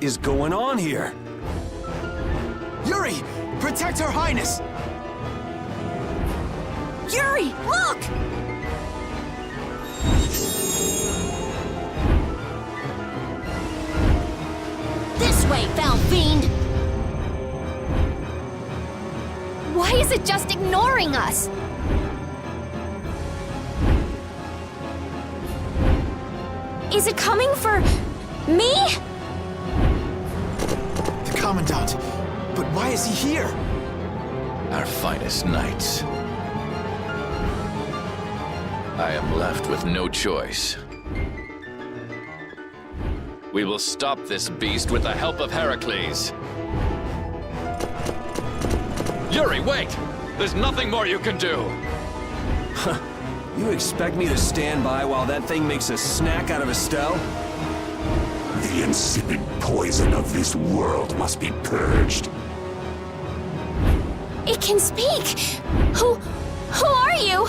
is going on here? Yuri! Protect Her Highness! Yuri, look! This way, foul fiend! Why is it just ignoring us? Is it coming for me? The Commandant. But why is he here? Our finest knights. I am left with no choice. We will stop this beast with the help of Heracles. Yuri, wait! There's nothing more you can do! You expect me to stand by while that thing makes a snack out of Estelle? The insipid poison of this world must be purged. It can speak! Who are you?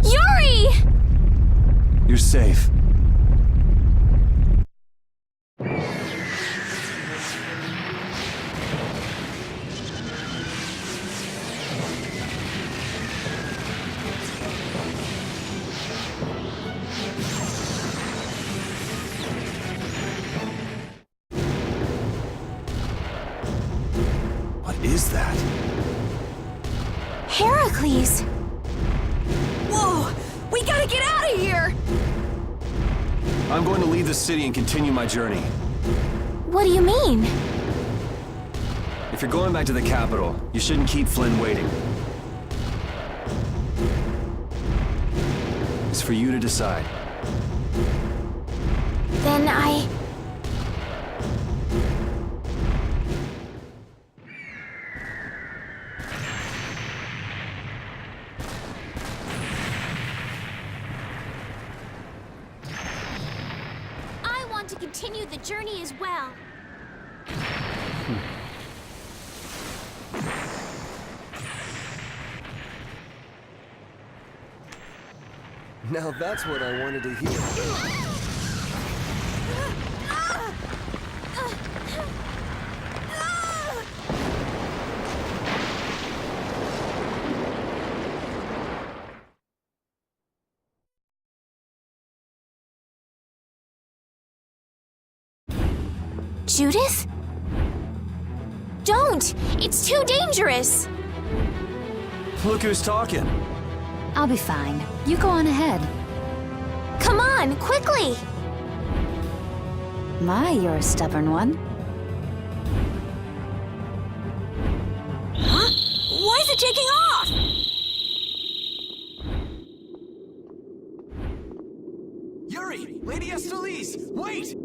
Yuri! You're safe. What is that? Heracles! Whoa! We gotta get out of here! I'm going to leave the city and continue my journey. What do you mean? If you're going back to the capital, you shouldn't keep Flynn waiting. It's for you to decide. Then I want to continue the journey as well. Now that's what I wanted to hear. Judith? Don't! It's too dangerous! Look who's talking. I'll be fine. You go on ahead. Come on, quickly! My, you're a stubborn one. Huh? Why is it taking off? Yuri! Lady Estellise! Wait!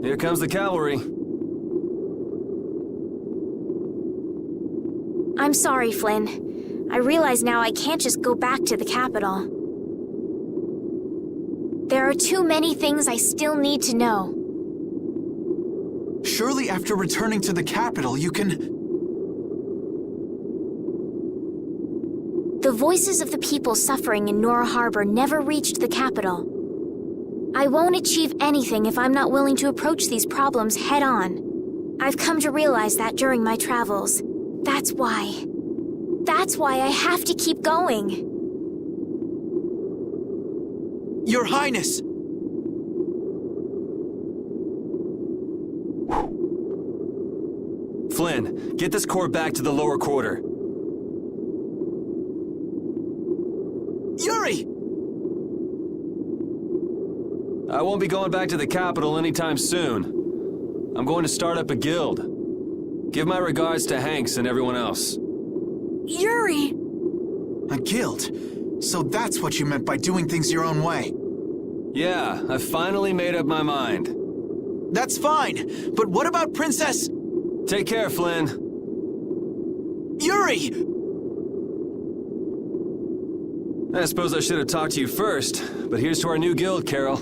Here comes the cavalry. I'm sorry, Flynn. I realize now I can't just go back to the capital. There are too many things I still need to know. Surely after returning to the capital, you can... The voices of the people suffering in Nora Harbor never reached the capital. I won't achieve anything if I'm not willing to approach these problems head-on. I've come to realize that during my travels. That's why. That's why I have to keep going. Your Highness! Flynn, get this core back to the lower quarter. Yuri! I won't be going back to the capital anytime soon. I'm going to start up a guild. Give my regards to Hanks and everyone else. Yuri! A guild? So that's what you meant by doing things your own way. Yeah, I finally made up my mind. That's fine, but what about Princess... Take care, Flynn. Yuri! I suppose I should have talked to you first, but here's to our new guild, Carol.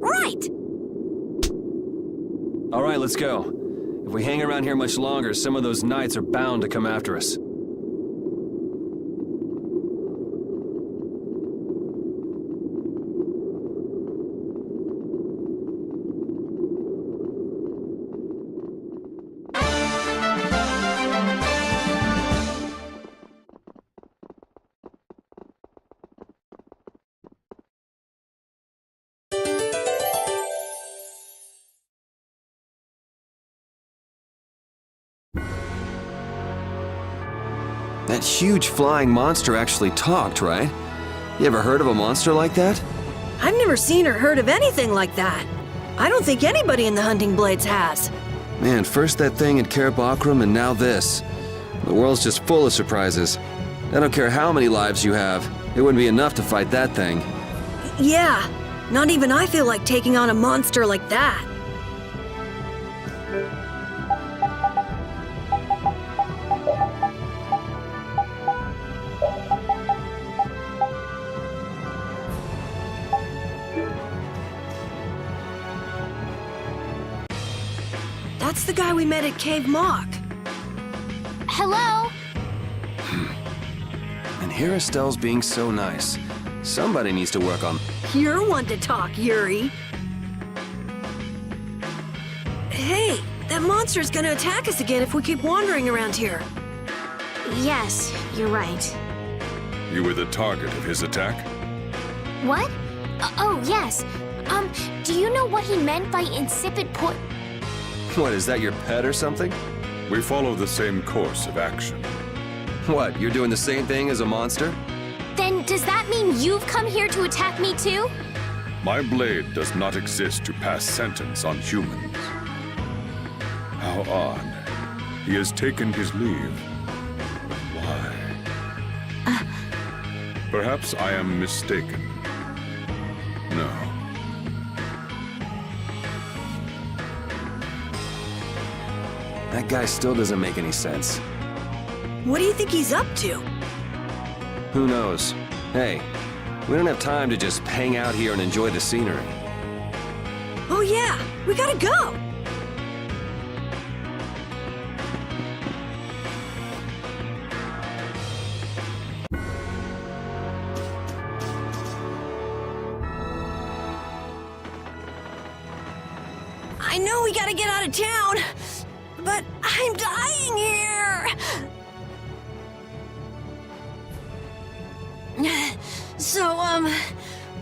Right! All right, let's go. If we hang around here much longer, some of those knights are bound to come after us. That huge flying monster actually talked, right? You ever heard of a monster like that? I've never seen or heard of anything like that. I don't think anybody in the Hunting Blades has. Man, first that thing at Cair Bakram and now this. The world's just full of surprises. I don't care how many lives you have, it wouldn't be enough to fight that thing. Yeah, not even I feel like taking on a monster like that. That's the guy we met at Cave Mock. Hello? And here Estelle's being so nice. Somebody needs to work on... You're one to talk, Yuri. Hey, that monster's gonna attack us again if we keep wandering around here. Yes, you're right. You were the target of his attack? What? Oh, yes. Do you know what he meant by insipid What, is that your pet or something? We follow the same course of action. What, you're doing the same thing as a monster? Then does that mean you've come here to attack me too? My blade does not exist to pass sentence on humans. How odd. He has taken his leave. But why? Perhaps I am mistaken. No. That guy still doesn't make any sense. What do you think he's up to? Who knows? Hey, we don't have time to just hang out here and enjoy the scenery. Oh yeah, we gotta go! I know we gotta get out of town, but I'm dying here! So,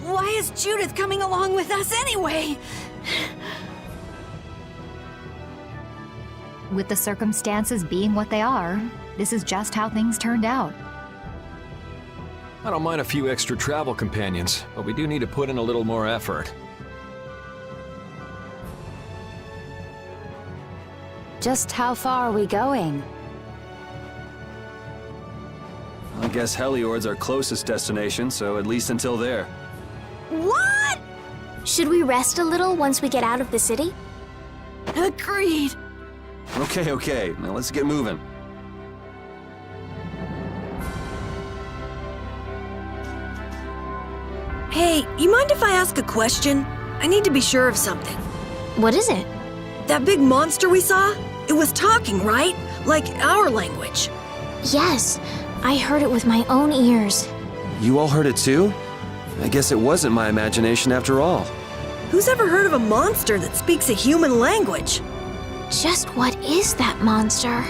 why is Judith coming along with us anyway? With the circumstances being what they are, this is just how things turned out. I don't mind a few extra travel companions, but we do need to put in a little more effort. Just how far are we going? I guess Heliord's our closest destination, so at least until there. What? Should we rest a little once we get out of the city? Agreed. Okay, now let's get moving. Hey, you mind if I ask a question? I need to be sure of something. What is it? That big monster we saw? It was talking, right? Like our language. Yes, I heard it with my own ears. You all heard it too? I guess it wasn't my imagination after all. Who's ever heard of a monster that speaks a human language? Just what is that monster?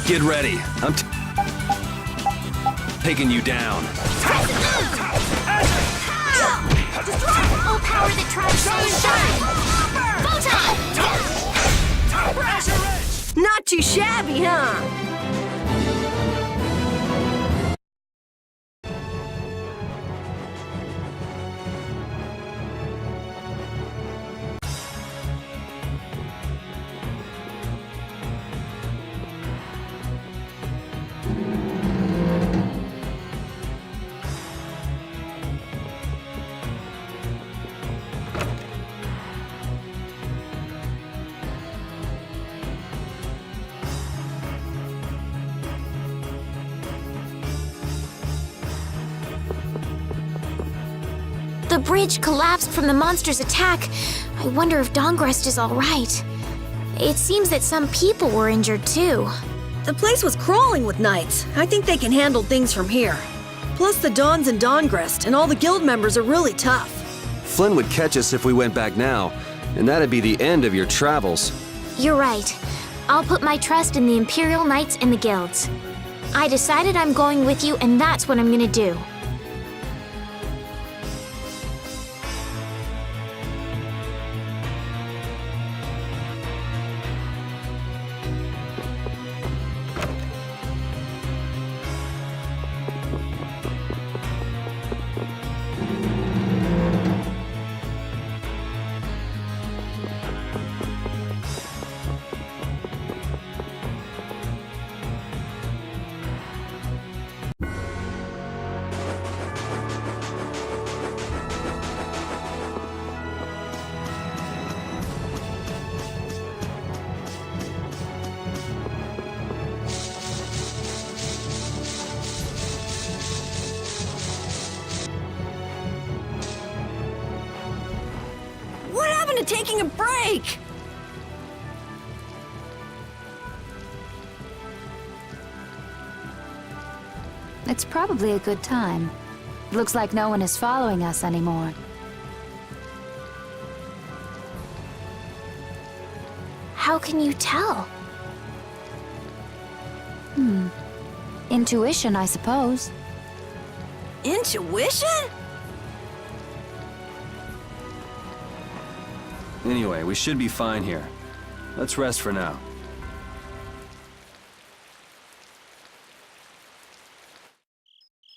Get ready. I'm taking you down. Full power that tries to shine! Photon! Not too shabby, huh? The bridge collapsed from the monster's attack. I wonder if Dongrest is all right. It seems that some people were injured too. The place was crawling with knights. I think they can handle things from here. Plus the Dons and Dongrest and all the guild members are really tough. Flynn would catch us if we went back now, and that'd be the end of your travels. You're right. I'll put my trust in the Imperial Knights and the guilds. I decided I'm going with you, and that's what I'm gonna do. to taking a break! It's probably a good time. Looks like no one is following us anymore. How can you tell? Intuition, I suppose. Intuition? Anyway, we should be fine here. Let's rest for now.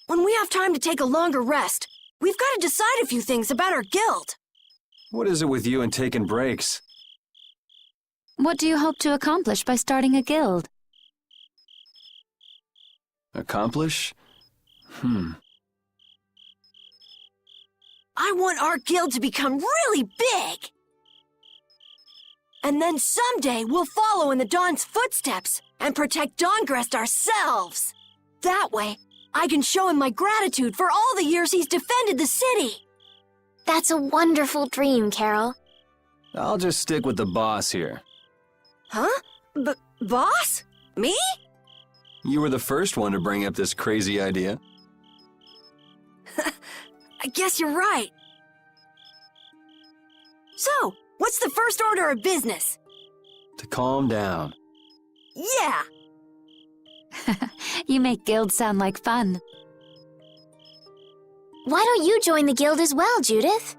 When we have time to take a longer rest, we've got to decide a few things about our guild. What is it with you and taking breaks? What do you hope to accomplish by starting a guild? Accomplish? I want our guild to become really big! And then someday we'll follow in the Dawn's footsteps and protect Dawngrest ourselves! That way, I can show him my gratitude for all the years he's defended the city! That's a wonderful dream, Carol. I'll just stick with the boss here. Huh? Boss? Me? You were the first one to bring up this crazy idea. I guess you're right. So, what's the first order of business? To calm down. Yeah! You make guilds sound like fun. Why don't you join the guild as well, Judith?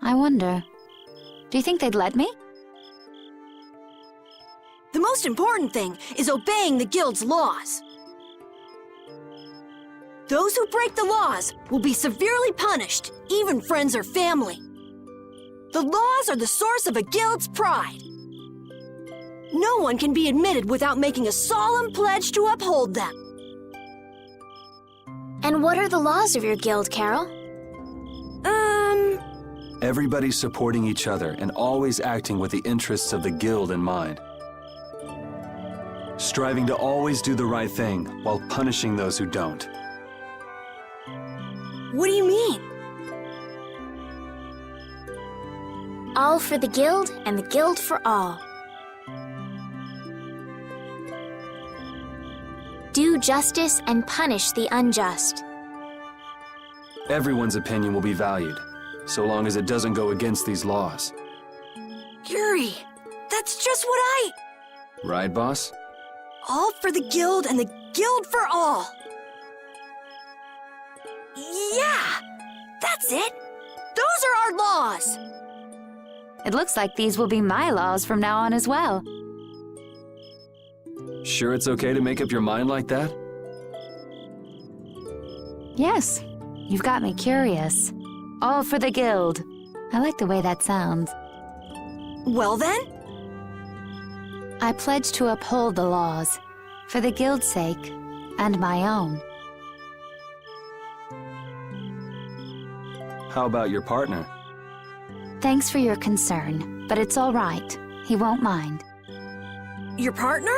I wonder. Do you think they'd let me? The most important thing is obeying the guild's laws. Those who break the laws will be severely punished, even friends or family. The laws are the source of a guild's pride. No one can be admitted without making a solemn pledge to uphold them. And what are the laws of your guild, Carol? Everybody supporting each other and always acting with the interests of the guild in mind. Striving to always do the right thing while punishing those who don't. What do you mean? All for the guild and the guild for all. Do justice and punish the unjust. Everyone's opinion will be valued, so long as it doesn't go against these laws. Yuri, that's just what I... Right, boss? All for the guild and the guild for all. Yeah, that's it. Those are our laws. It looks like these will be my laws from now on as well. Sure it's okay to make up your mind like that? Yes, you've got me curious. All for the guild. I like the way that sounds. Well then, I pledge to uphold the laws, for the guild's sake, and my own. How about your partner? Thanks for your concern, but it's all right. He won't mind. your partner?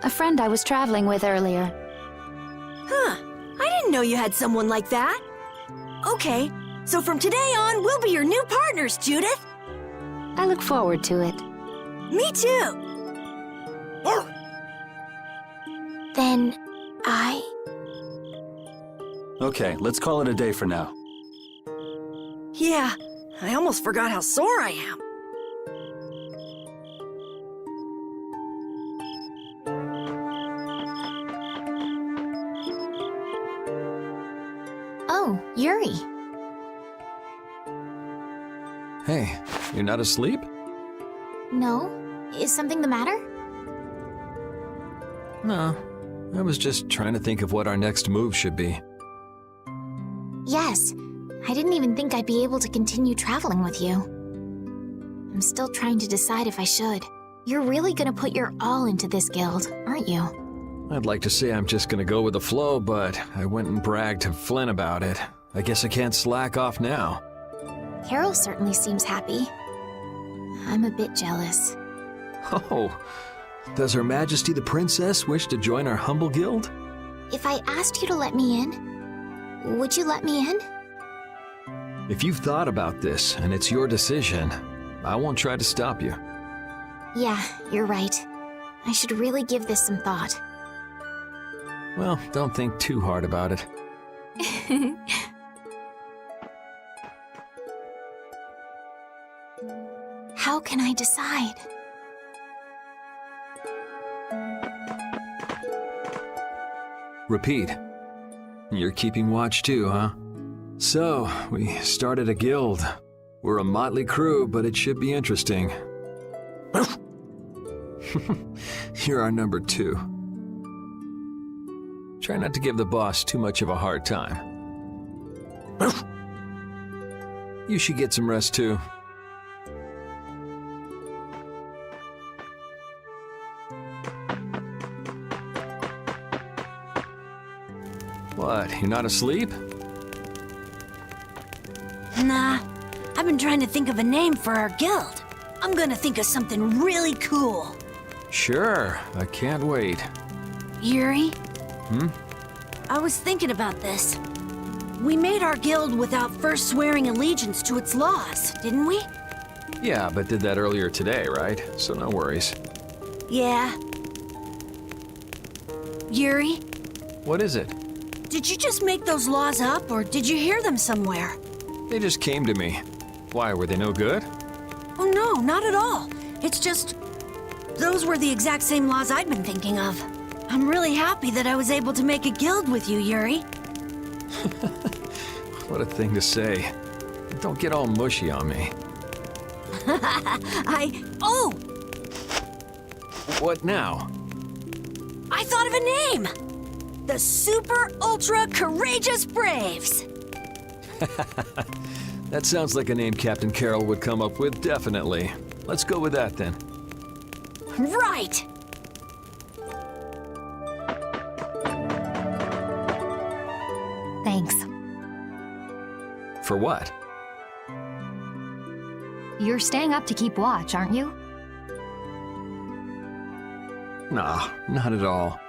A friend I was traveling with earlier. Huh, I didn't know you had someone like that. Okay, so from today on, we'll be your new partners, Judith. I look forward to it. Me too. Then I... Okay, let's call it a day for now. Yeah, I almost forgot how sore I am. Oh, Yuri. Hey, you're not asleep? No? Is something the matter? No, I was just trying to think of what our next move should be. Yes. I didn't even think I'd be able to continue traveling with you. I'm still trying to decide if I should. You're really gonna put your all into this guild, aren't you? I'd like to say I'm just gonna go with the flow, but I went and bragged to Flynn about it. I guess I can't slack off now. Carol certainly seems happy. I'm a bit jealous. Oh, does Her Majesty the Princess wish to join our humble guild? If I asked you to let me in, would you let me in? If you've thought about this and it's your decision, I won't try to stop you. Yeah, you're right. I should really give this some thought. Well, don't think too hard about it. How can I decide? Repeat. You're keeping watch too, huh? So, we started a guild. We're a motley crew, but it should be interesting. You're our number 2. Try not to give the boss too much of a hard time. You should get some rest too. What, you're not asleep? Nah, I've been trying to think of a name for our guild. I'm gonna think of something really cool. Sure, I can't wait. Yuri? Hmm? I was thinking about this. We made our guild without first swearing allegiance to its laws, didn't we? Yeah, but did that earlier today, right? So no worries. Yeah. Yuri, What is it? did you just make those laws up, or did you hear them somewhere? They just came to me. Why, were they no good? Oh no, not at all. It's just... those were the exact same laws I'd been thinking of. I'm really happy that I was able to make a guild with you, Yuri. What a thing to say. Don't get all mushy on me. Oh! What now? I thought of a name! The Super Ultra Courageous Braves! That sounds like a name Captain Carroll would come up with, definitely. Let's go with that then. Right! Thanks. For what? You're staying up to keep watch, aren't you? Nah, not at all.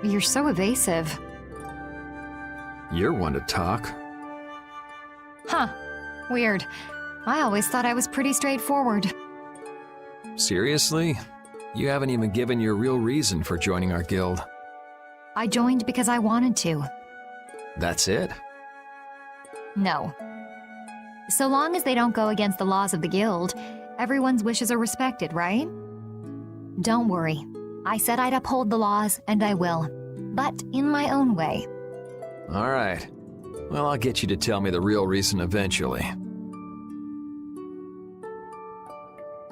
You're so evasive. You're one to talk. Huh. Weird. I always thought I was pretty straightforward. Seriously? You haven't even given your real reason for joining our guild. I joined because I wanted to. That's it? No. So long as they don't go against the laws of the guild, everyone's wishes are respected, right? Don't worry. I said I'd uphold the laws, and I will. But in my own way. All right. Well, I'll get you to tell me the real reason eventually.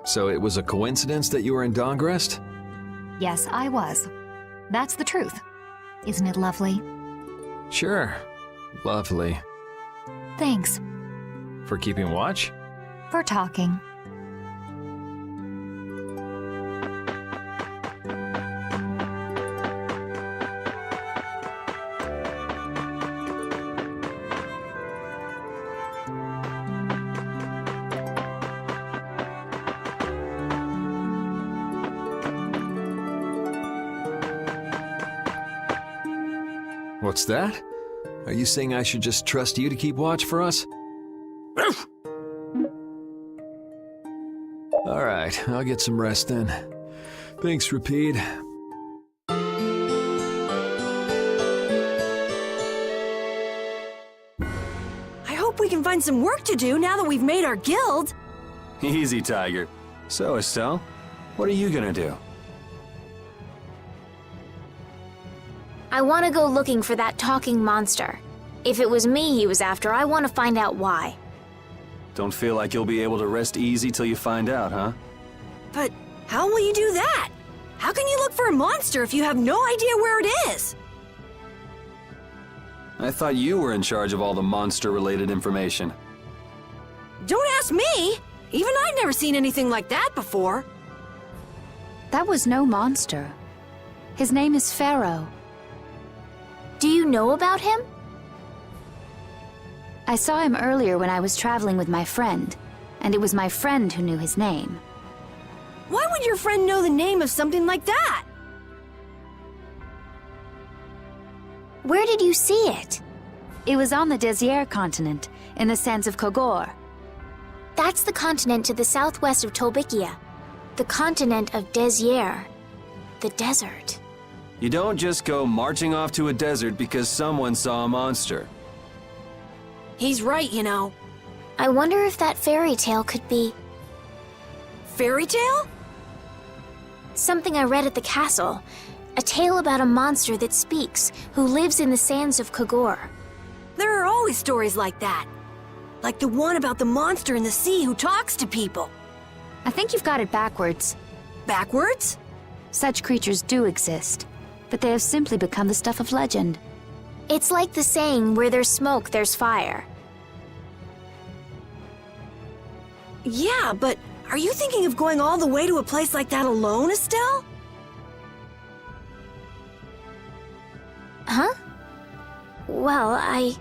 So it was a coincidence that you were in Dongrest? Yes, I was. That's the truth. Isn't it lovely? Sure. Lovely. Thanks. For keeping watch? For talking. What's that? Are you saying I should just trust you to keep watch for us? All right, I'll get some rest then. Thanks, Rapide. I hope we can find some work to do now that we've made our guild. Easy, Tiger. So, Estelle, what are you gonna do? I want to go looking for that talking monster. If it was me he was after, I want to find out why. Don't feel like you'll be able to rest easy till you find out, huh? But how will you do that? How can you look for a monster if you have no idea where it is? I thought you were in charge of all the monster-related information. Don't ask me! Even I'd never seen anything like that before. That was no monster. His name is Pharaoh. Do you know about him? I saw him earlier when I was traveling with my friend, and it was my friend who knew his name. Why would your friend know the name of something like that? Where did you see it? It was on the Desier continent, in the sands of Kogor. That's the continent to the southwest of Tolbikia. The continent of Desier. The desert. You don't just go marching off to a desert because someone saw a monster. He's right, you know. I wonder if that fairy tale could be Fairy tale? something I read at the castle. A tale about a monster that speaks, who lives in the sands of Kogor. There are always stories like that. Like the one about the monster in the sea who talks to people. I think you've got it backwards. Backwards? Such creatures do exist, but they have simply become the stuff of legend. It's like the saying, where there's smoke, there's fire. Yeah, but are you thinking of going all the way to a place like that alone, Estelle? Huh? Well,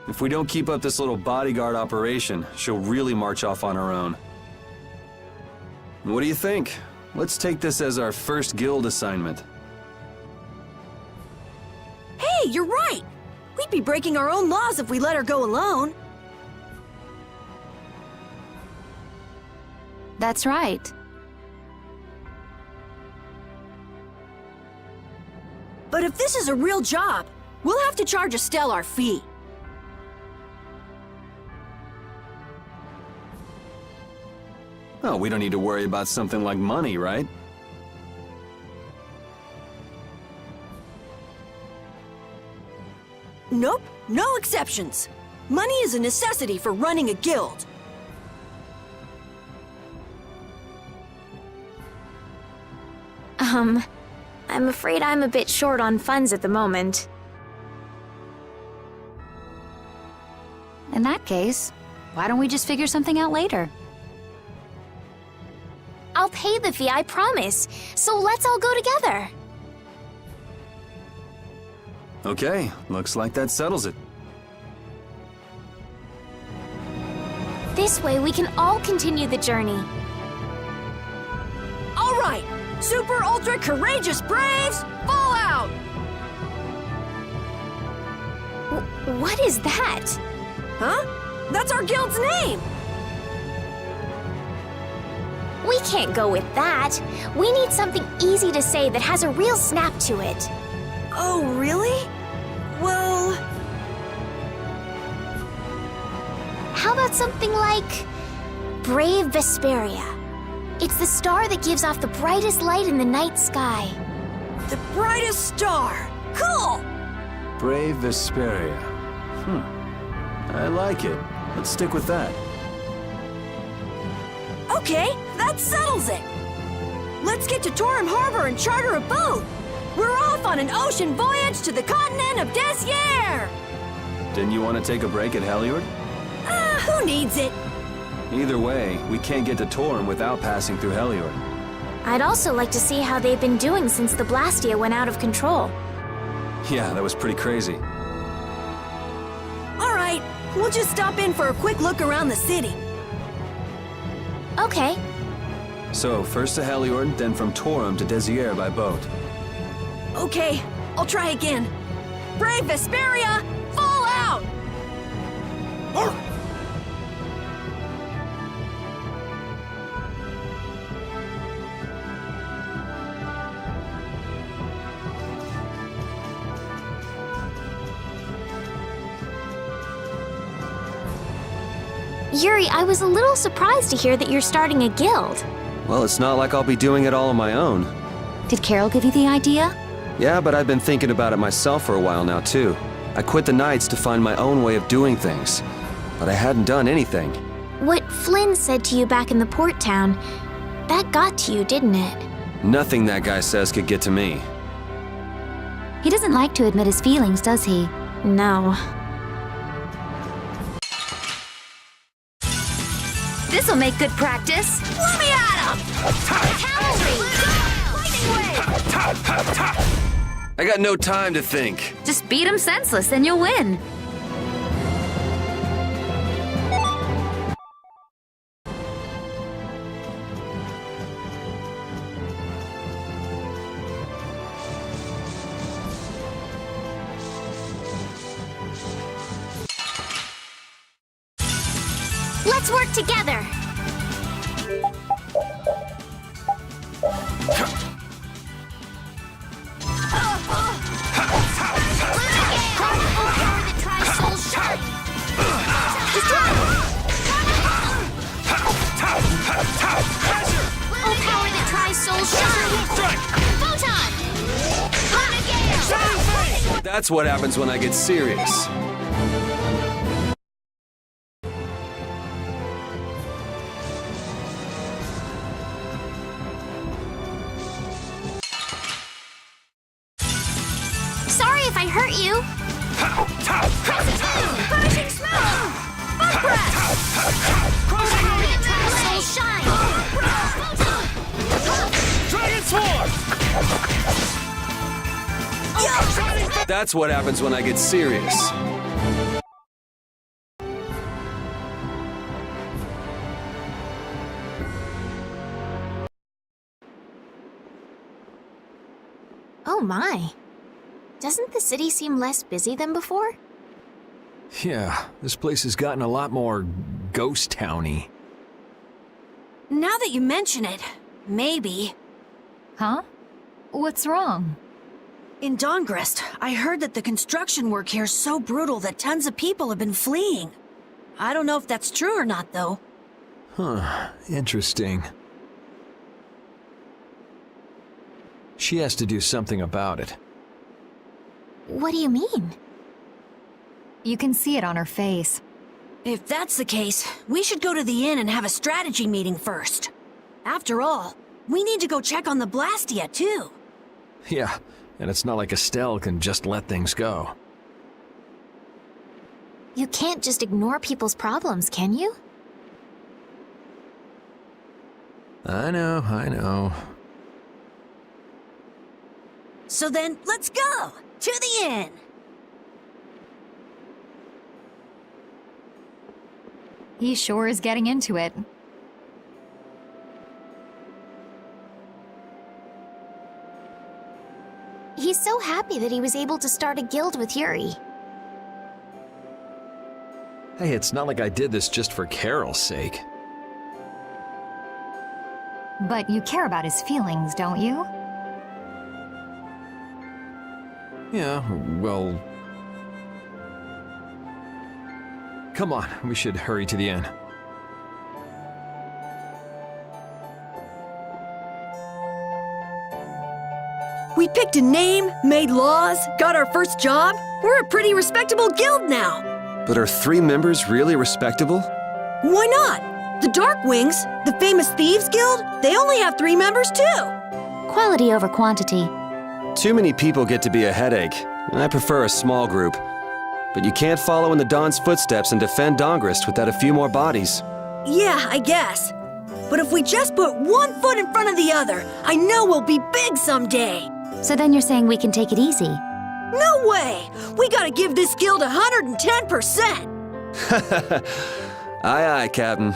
If we don't keep up this little bodyguard operation, she'll really march off on her own. What do you think? Let's take this as our first guild assignment. Hey, you're right! We'd be breaking our own laws if we let her go alone. That's right. But if this is a real job, we'll have to charge Estelle our fee. Oh, we don't need to worry about something like money, right? Nope, no exceptions. Money is a necessity for running a guild. I'm afraid I'm a bit short on funds at the moment. In that case, why don't we just figure something out later? I'll pay the fee, I promise. So let's all go together. Okay, looks like that settles it. This way we can all continue the journey. All right, super ultra courageous braves, fall out! What is that? Huh? That's our guild's name! We can't go with that. We need something easy to say that has a real snap to it. Oh, really? Well... How about something like Brave Vesperia? It's the star that gives off the brightest light in the night sky. The brightest star! Cool! Brave Vesperia. I like it. Let's stick with that. Okay, that settles it! Let's get to Torim Harbor and charter a boat! We're off on an ocean voyage to the continent of Desier! Didn't you want to take a break at Heliord? Who needs it? Either way, we can't get to Torim without passing through Heliord. I'd also like to see how they've been doing since the Blastia went out of control. Yeah, that was pretty crazy. All right, we'll just stop in for a quick look around the city. Okay. So, first to Heliord, then from Torim to Desier by boat. Okay, I'll try again. Brave Vesperia, fall out! Yuri, I was a little surprised to hear that you're starting a guild. Well, it's not like I'll be doing it all on my own. Did Carol give you the idea? Yeah, but I've been thinking about it myself for a while now, too. I quit the Knights to find my own way of doing things. But I hadn't done anything. What Flynn said to you back in the port town, that got to you, didn't it? Nothing that guy says could get to me. He doesn't like to admit his feelings, does he? No. This'll make good practice. Let me at him! I got no time to think. Just beat him senseless, then you'll win. Let's work together. That's what happens when I get serious. Sorry if I hurt you. Crushing smoke! Bug breath! Crushing soul shine! Dragon Swarm! That's what happens when I get serious. Oh my. Doesn't the city seem less busy than before? Yeah, this place has gotten a lot more ghost towny. Now that you mention it, maybe. Huh? What's wrong? In Dongrest, I heard that the construction work here is so brutal that tons of people have been fleeing. I don't know if that's true or not, though. Huh, interesting. She has to do something about it. What do you mean? You can see it on her face. If that's the case, we should go to the inn and have a strategy meeting first. After all, we need to go check on the Blastia, too. Yeah, and it's not like Estelle can just let things go. You can't just ignore people's problems, can you? I know. So then, let's go! To the inn! He sure is getting into it. He's so happy that he was able to start a guild with Yuri. Hey, it's not like I did this just for Carol's sake. But you care about his feelings, don't you? Yeah, well... Come on, we should hurry to the inn. We picked a name, made laws, got our first job. We're a pretty respectable guild now. But are 3 members really respectable? Why not? The Darkwings, the famous thieves guild, they only have 3 members too. Quality over quantity. Too many people get to be a headache. I prefer a small group. But you can't follow in the Dawn's footsteps and defend Dongrest without a few more bodies. Yeah, I guess. But if we just put one foot in front of the other, I know we'll be big someday. So then you're saying we can take it easy? No way! We gotta give this guild 110%! Aye, aye, Captain.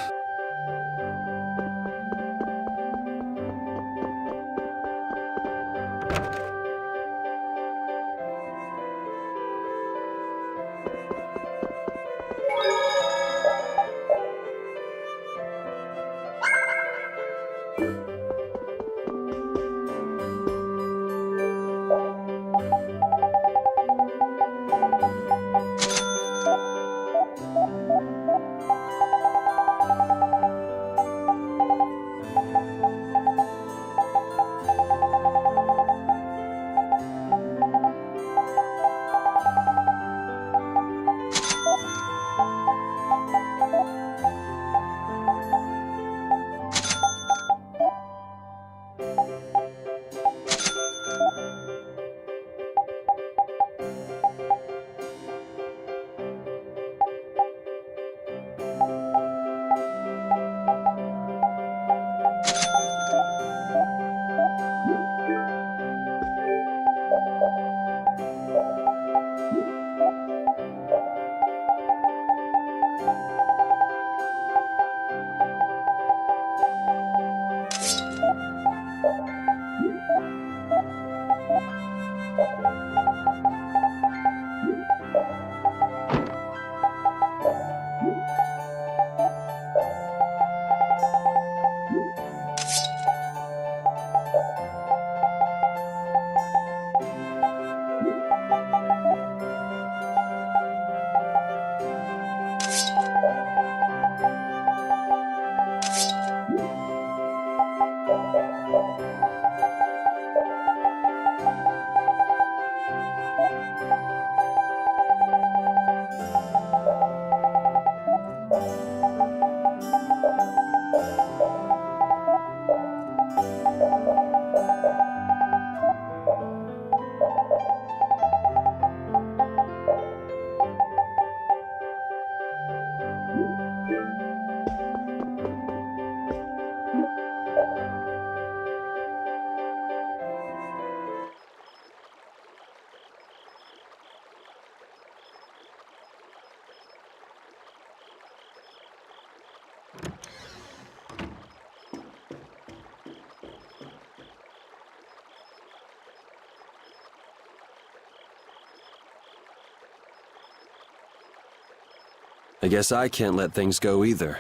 I guess I can't let things go either.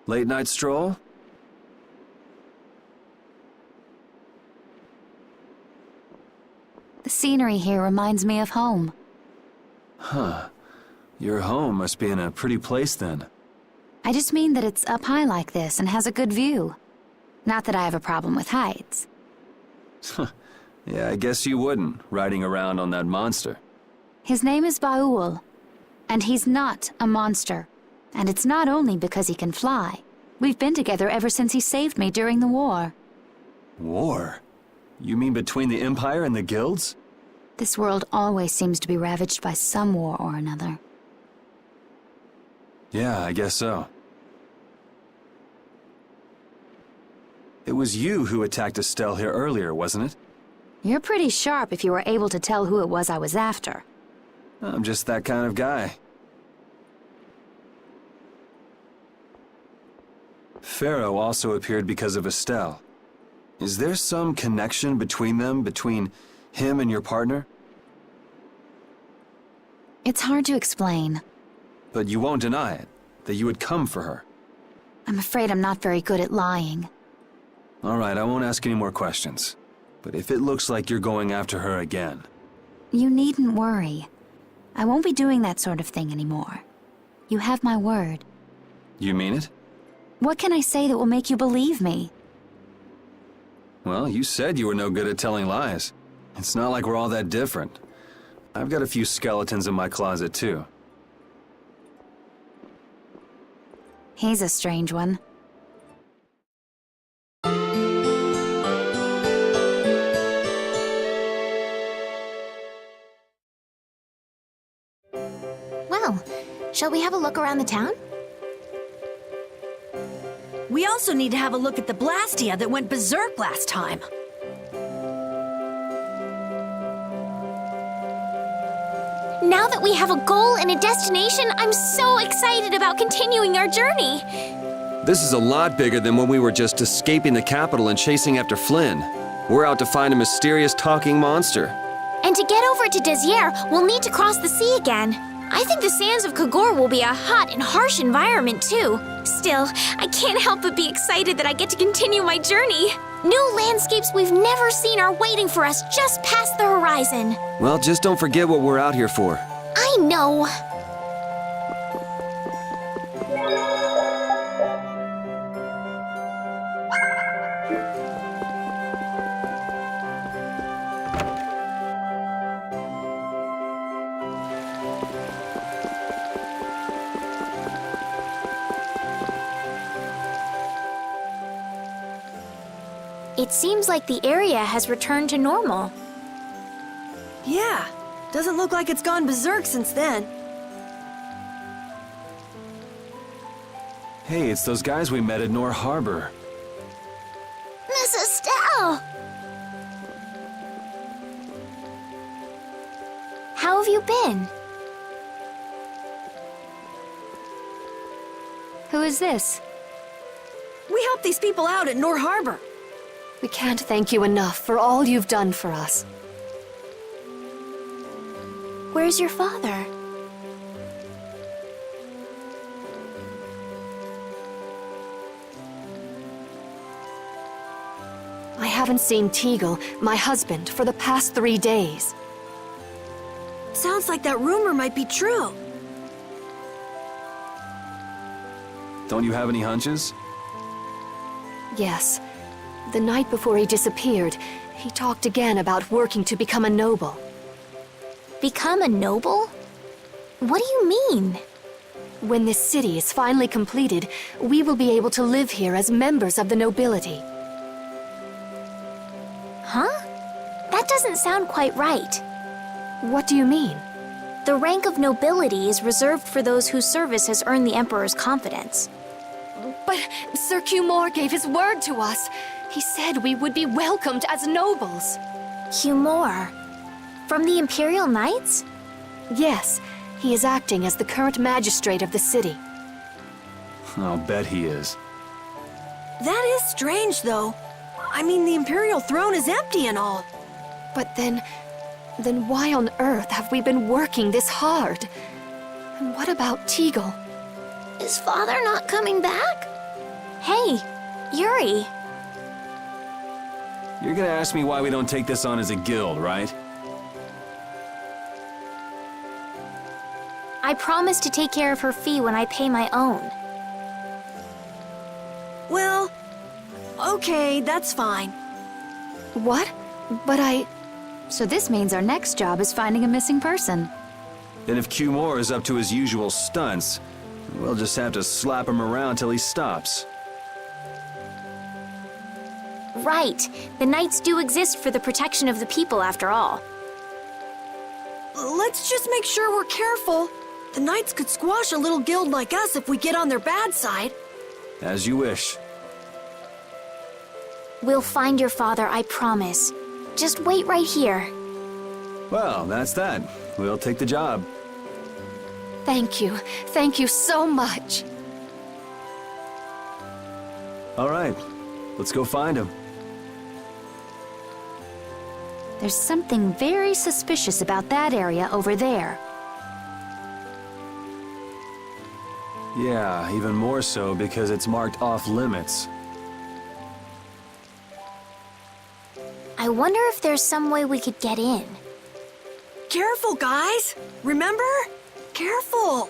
Late night stroll? The scenery here reminds me of home. Huh. Your home must be in a pretty place then. I just mean that it's up high like this and has a good view. Not that I have a problem with heights. Yeah, I guess you wouldn't, riding around on that monster. His name is Baul, and he's not a monster. And it's not only because he can fly. We've been together ever since he saved me during the war. War? You mean between the Empire and the guilds? This world always seems to be ravaged by some war or another. Yeah, I guess so. It was you who attacked Estelle here earlier, wasn't it? You're pretty sharp if you were able to tell who it was I was after. I'm just that kind of guy. Pharaoh also appeared because of Estelle. Is there some connection between them, between him and your partner? It's hard to explain. But you won't deny it, that you would come for her. I'm afraid I'm not very good at lying. All right, I won't ask any more questions. But if it looks like you're going after her again... You needn't worry. I won't be doing that sort of thing anymore. You have my word. You mean it? What can I say that will make you believe me? Well, you said you were no good at telling lies. It's not like we're all that different. I've got a few skeletons in my closet, too. He's a strange one. Well, shall we have a look around the town? We also need to have a look at the Blastia that went berserk last time. Now that we have a goal and a destination, I'm so excited about continuing our journey. This is a lot bigger than when we were just escaping the capital and chasing after Flynn. We're out to find a mysterious talking monster. And to get over to Desier, we'll need to cross the sea again. I think the sands of Kagor will be a hot and harsh environment, too. Still, I can't help but be excited that I get to continue my journey. New landscapes we've never seen are waiting for us just past the horizon. Well, just don't forget what we're out here for. I know. It seems like the area has returned to normal. Yeah, doesn't look like it's gone berserk since then. Hey, it's those guys we met at Nor Harbor. Miss Estelle! How have you been? Who is this? We help these people out at Nor Harbor. We can't thank you enough for all you've done for us. Where's your father? I haven't seen Teagle, my husband, for the past 3 days. Sounds like that rumor might be true. Don't you have any hunches? Yes. The night before he disappeared, he talked again about working to become a noble. Become a noble? What do you mean? When this city is finally completed, we will be able to live here as members of the nobility. Huh? That doesn't sound quite right. What do you mean? The rank of nobility is reserved for those whose service has earned the Emperor's confidence. But Sir Cumore gave his word to us. He said we would be welcomed as nobles. Cumore? From the Imperial Knights? Yes, he is acting as the current magistrate of the city. I'll bet he is. That is strange, though. I mean, the Imperial throne is empty and all. But then why on earth have we been working this hard? And what about Teagle? Is father not coming back? Hey, Yuri. You're gonna ask me why we don't take this on as a guild, right? I promise to take care of her fee when I pay my own. Well, okay, that's fine. What? But So this means our next job is finding a missing person. And if Cumore is up to his usual stunts, we'll just have to slap him around till he stops. Right. The Knights do exist for the protection of the people, after all. Let's just make sure we're careful. The Knights could squash a little guild like us if we get on their bad side. As you wish. We'll find your father, I promise. Just wait right here. Well, that's that. We'll take the job. thank you. Thank you so much. All right, let's go find him. There's something very suspicious about that area over there. Yeah, even more so because it's marked off limits. I wonder if there's some way we could get in. Careful, guys! Remember? Careful!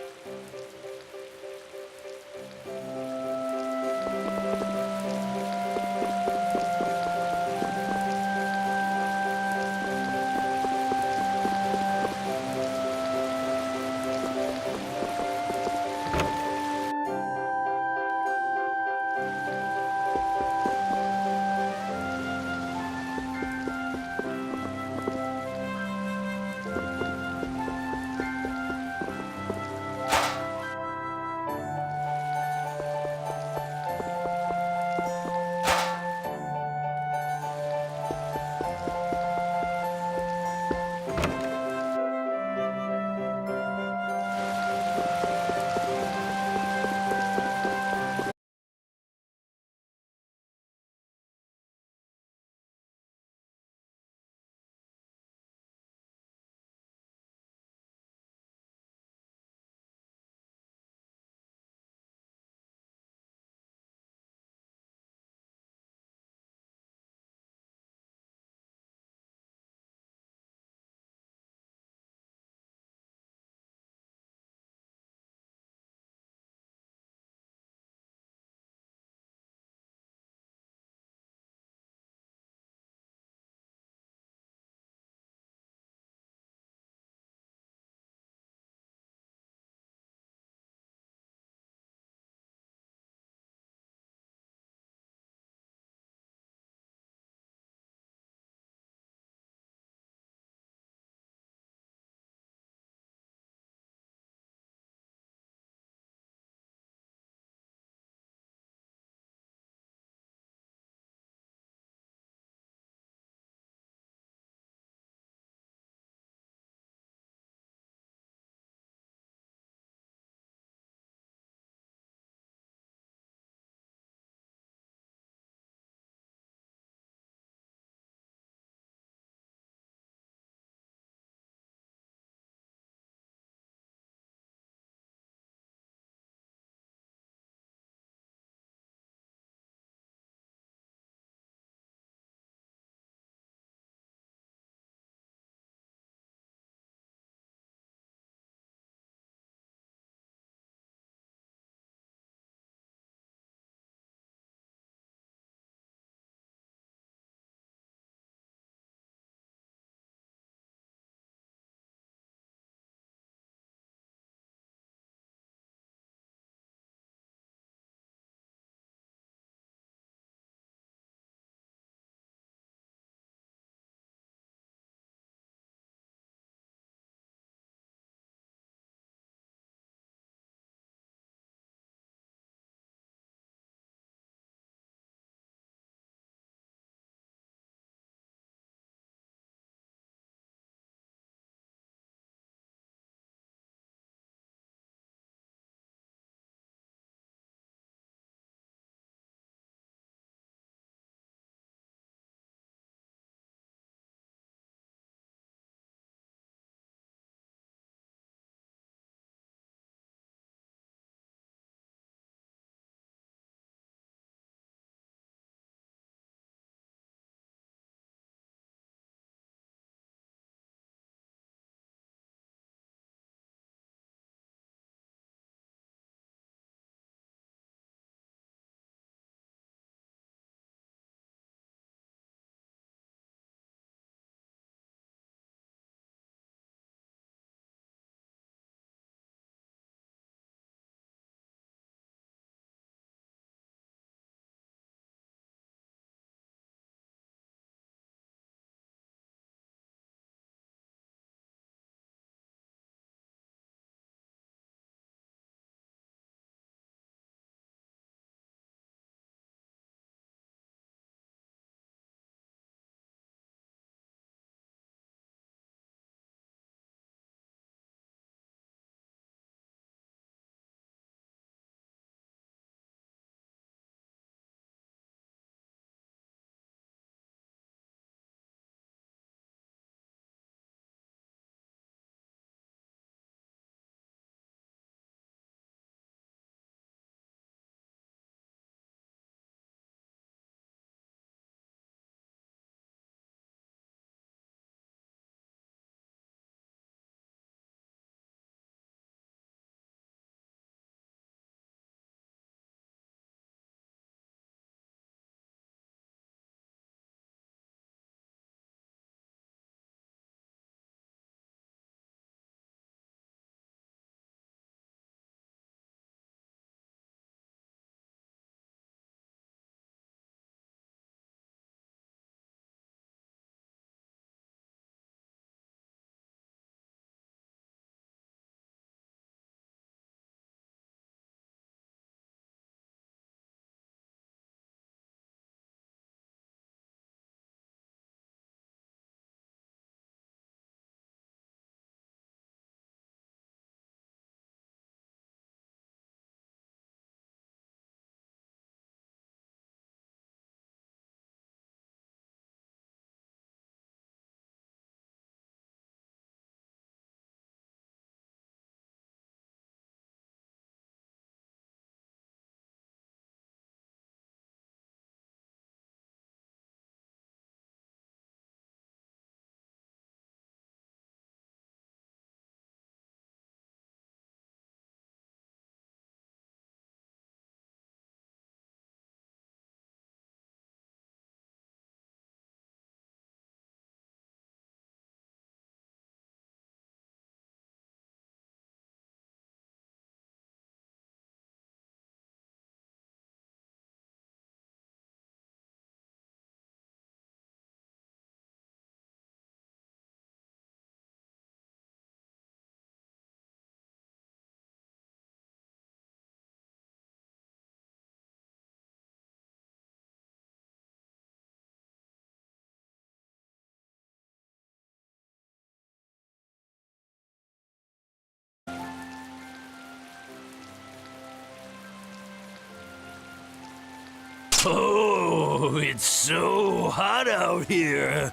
Oh, it's so hot out here.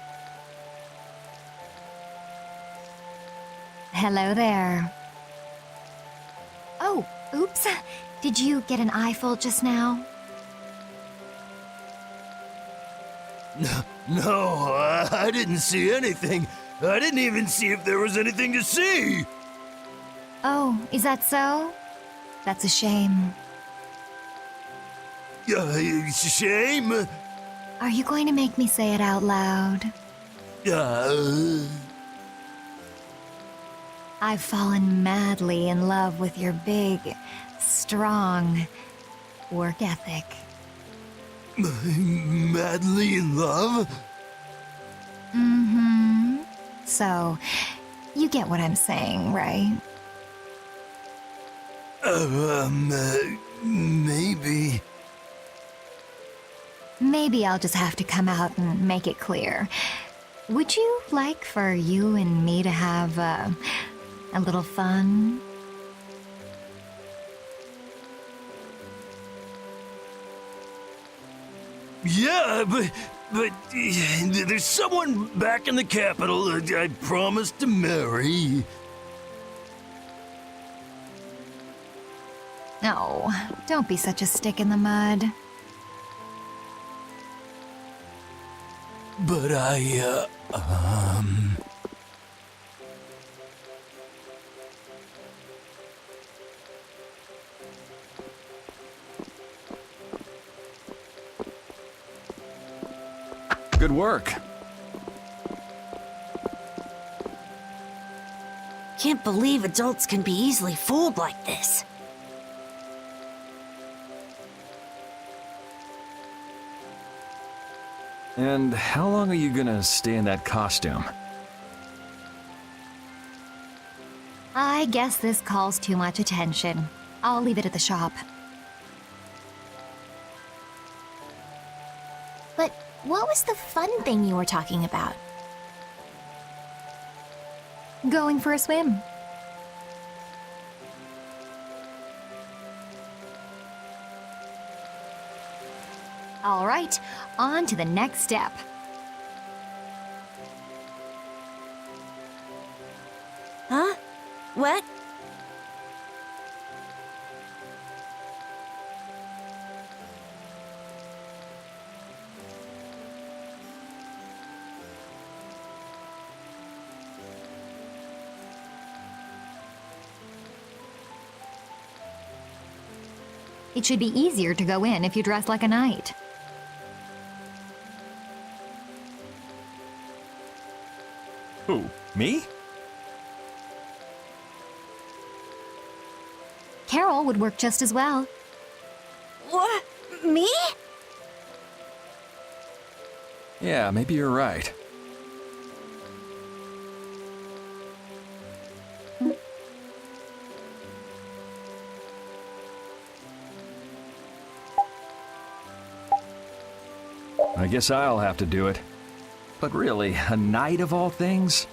Hello there. Oh, oops. Did you get an eyeful just now? No, I didn't see anything. I didn't even see if there was anything to see. Oh, is that so? That's a shame. Shame? Are you going to make me say it out loud? I've fallen madly in love with your big, strong work ethic. Madly in love? Mm-hmm. So, you get what I'm saying, right? Maybe. Maybe I'll just have to come out and make it clear. Would you like for you and me to have a little fun? Yeah, but there's someone back in the capital that I promised to marry. No, don't be such a stick in the mud. But Good work. Can't believe adults can be easily fooled like this. And how long are you gonna stay in that costume? I guess this calls too much attention. I'll leave it at the shop. But what was the fun thing you were talking about? Going for a swim. All right, on to the next step. Huh? What? It should be easier to go in if you dress like a knight. Who? Me? Carol would work just as well. What? Me? Yeah, maybe you're right. I guess I'll have to do it. But really, a knight of all things?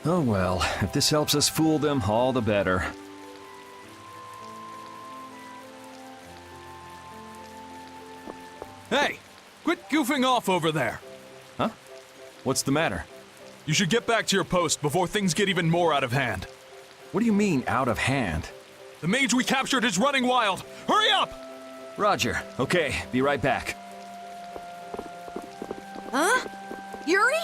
Oh well, if this helps us fool them, all the better. Hey! Quit goofing off over there! Huh? What's the matter? You should get back to your post before things get even more out of hand. What do you mean, out of hand? The mage we captured is running wild! Hurry up! Roger. Okay, be right back. Huh? Yuri?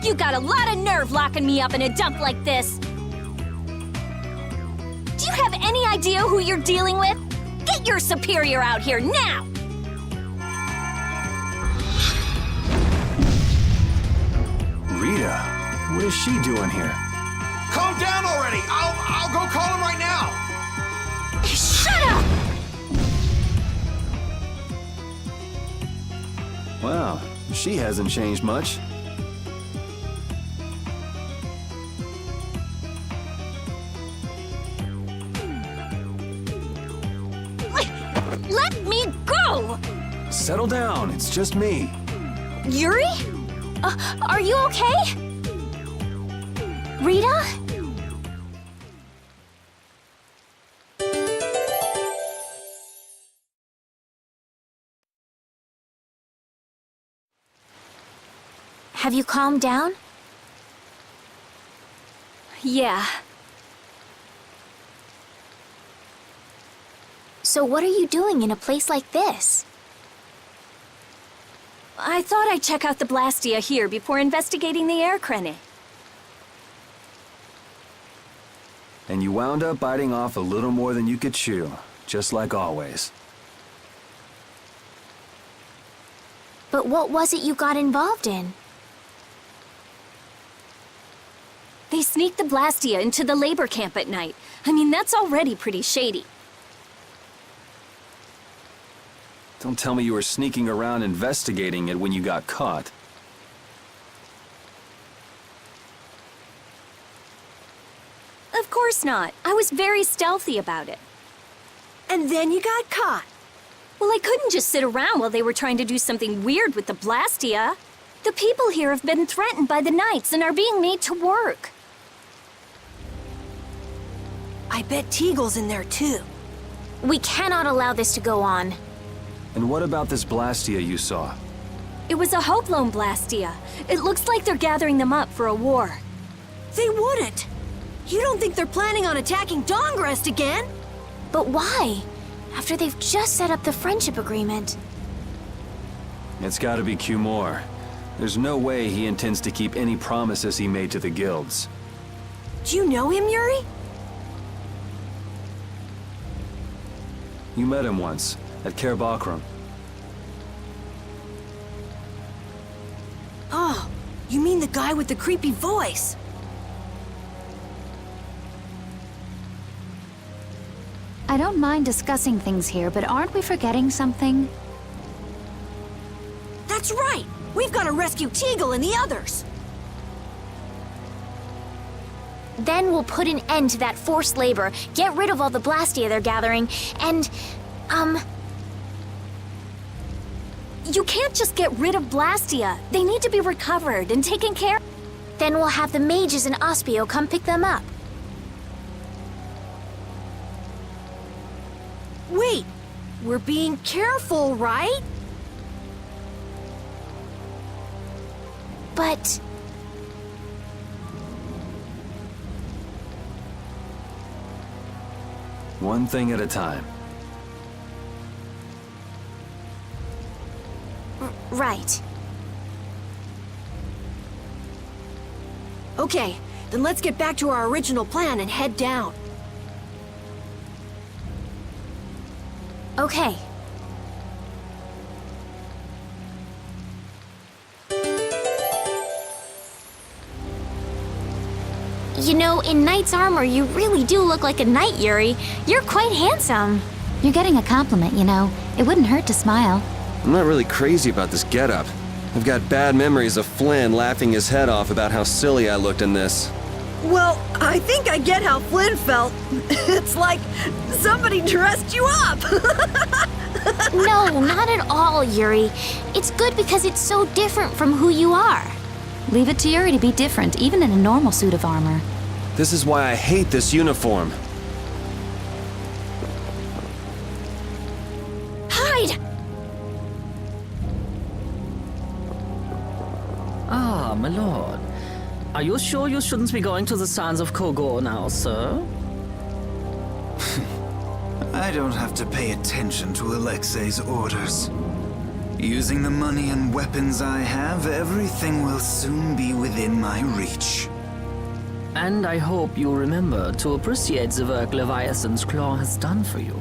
You got a lot of nerve locking me up in a dump like this. Do you have any idea who you're dealing with? Get your superior out here now! Rita, what is she doing here? Calm down already! I'll go call him right now! Shut up! Wow, she hasn't changed much. Let me go! Settle down, it's just me. Yuri? Are you okay? Rita? Have you calmed down? Yeah. So what are you doing in a place like this? I thought I'd check out the Blastia here before investigating the air crenny. And you wound up biting off a little more than you could chew, just like always. But what was it you got involved in? They sneaked the Blastia into the labor camp at night. I mean, that's already pretty shady. Don't tell me you were sneaking around investigating it when you got caught. Of course not. I was very stealthy about it. And then you got caught. Well, I couldn't just sit around while they were trying to do something weird with the Blastia. The people here have been threatened by the Knights and are being made to work. I bet Teagle's in there too. We cannot allow this to go on. And what about this Blastia you saw? It was a Hope Loan Blastia. It looks like they're gathering them up for a war. They wouldn't. You don't think they're planning on attacking Dawngrest again? But why? After they've just set up the friendship agreement. It's gotta be Cumore. There's no way he intends to keep any promises he made to the guilds. Do you know him, Yuri? You met him once, at Kerbakram. Oh, you mean the guy with the creepy voice? I don't mind discussing things here, but aren't we forgetting something? That's right! We've got to rescue Teagle and the others! Then we'll put an end to that forced labor, get rid of all the Blastia they're gathering, and, You can't just get rid of Blastia. They need to be recovered and taken care of. Then we'll have the mages and Ospio come pick them up. Wait! We're being careful, right? But... One thing at a time. Right. Okay, then let's get back to our original plan and head down. Okay. You know, in knight's armor, you really do look like a knight, Yuri. You're quite handsome. You're getting a compliment, you know. It wouldn't hurt to smile. I'm not really crazy about this getup. I've got bad memories of Flynn laughing his head off about how silly I looked in this. Well, I think I get how Flynn felt. It's like somebody dressed you up. No, not at all, Yuri. It's good because it's so different from who you are. Leave it to Yuri to be different, even in a normal suit of armor. This is why I hate this uniform. Hide! Ah, my lord. Are you sure you shouldn't be going to the Sands of Kogor now, sir? I don't have to pay attention to Alexei's orders. Using the money and weapons I have, everything will soon be within my reach. And I hope you remember to appreciate the work Leviathan's Claw has done for you.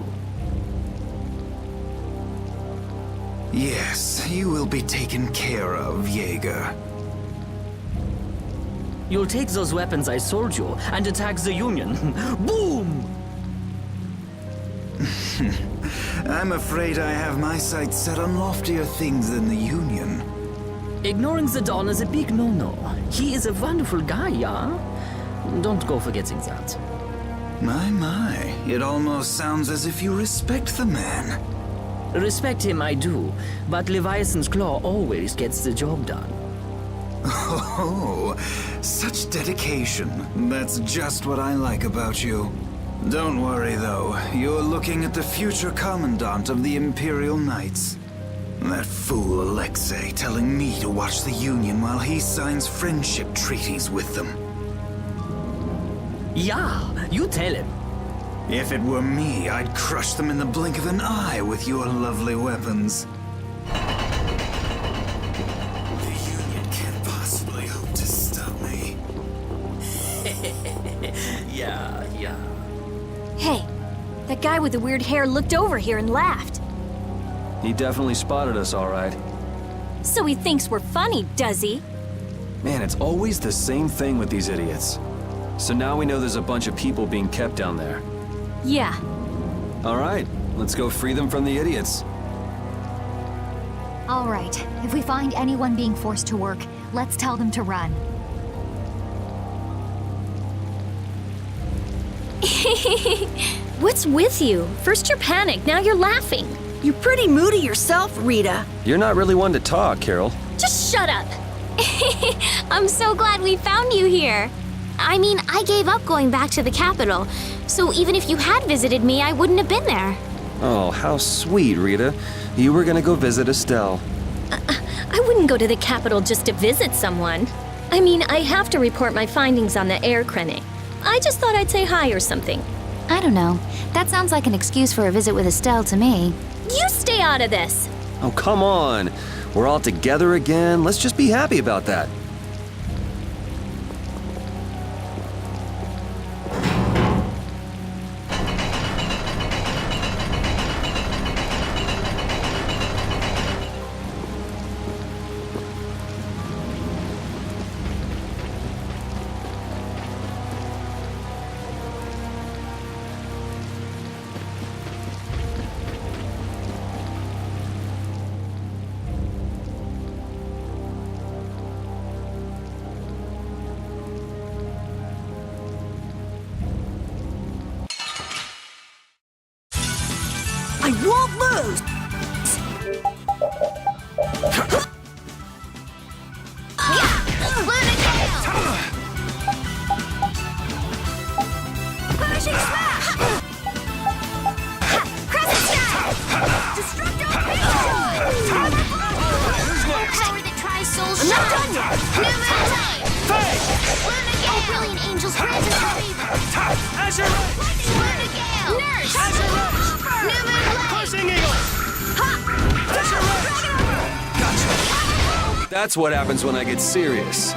Yes, you will be taken care of, Jaeger. You'll take those weapons I sold you and attack the Union. Boom! I'm afraid I have my sights set on loftier things than the Union. Ignoring the Dawn is a big no-no. He is a wonderful guy, yeah? Don't go forgetting that. My, it almost sounds as if you respect the man. Respect him, I do, but Leviathan's Claw always gets the job done. Oh, such dedication. That's just what I like about you. Don't worry, though. You're looking at the future Commandant of the Imperial Knights. That fool Alexei telling me to watch the Union while he signs friendship treaties with them. Yeah, you tell him. If it were me, I'd crush them in the blink of an eye with your lovely weapons. The Union can't possibly hope to stop me. Yeah. Hey, that guy with the weird hair looked over here and laughed. He definitely spotted us, all right. So he thinks we're funny, does he? Man, it's always the same thing with these idiots. So now we know there's a bunch of people being kept down there. Yeah. All right, let's go free them from the idiots. All right, if we find anyone being forced to work, let's tell them to run. What's with you? First you're panicked, now you're laughing. You're pretty moody yourself, Rita. You're not really one to talk, Carol. Just shut up. I'm so glad we found you here. I mean, I gave up going back to the capital, so even if you had visited me, I wouldn't have been there. Oh, how sweet, Rita. You were gonna go visit Estelle. I wouldn't go to the capital just to visit someone. I mean, I have to report my findings on the air clinic. I just thought I'd say hi or something. I don't know. That sounds like an excuse for a visit with Estelle to me. You stay out of this. Oh, come on. We're all together again. Let's just be happy about that. I won't lose! Punishing smash! Crescent snap! Destructo Power that tries soul I'm not done yet! New moon time! Oh, brilliant angels, grant us your favor! Lunar Gale! Nurse! New moon blade! That's what happens when I get serious.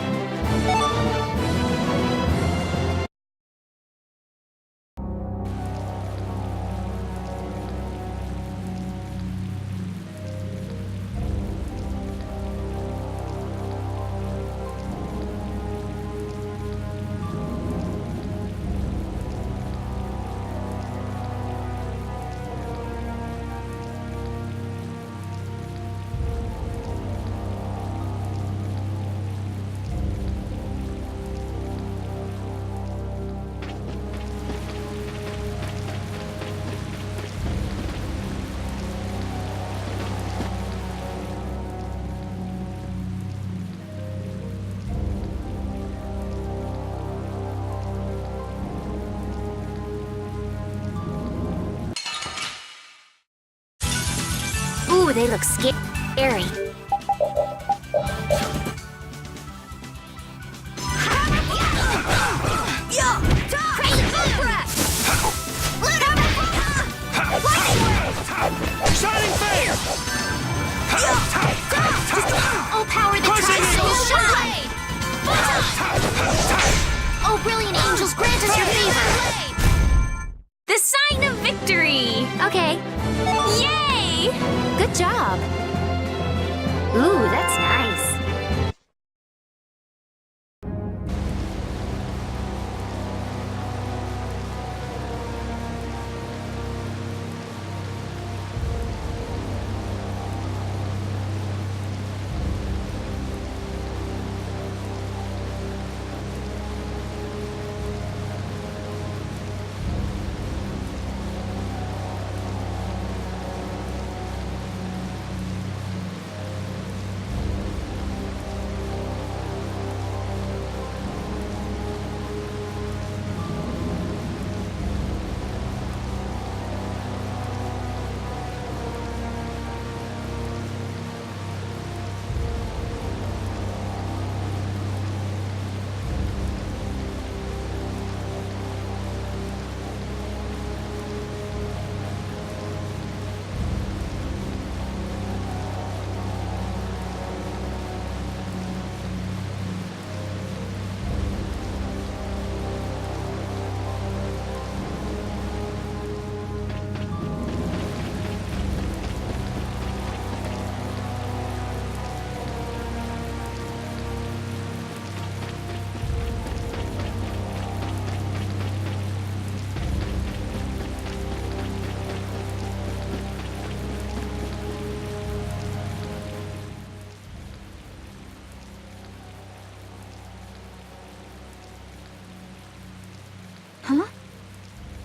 Ooh, they look scary. Shining Fire! Oh, power that tries soul shine! Oh, brilliant angels, grant us your favor! The sign of victory! Okay. Yay! Good job. Ooh, that's nice.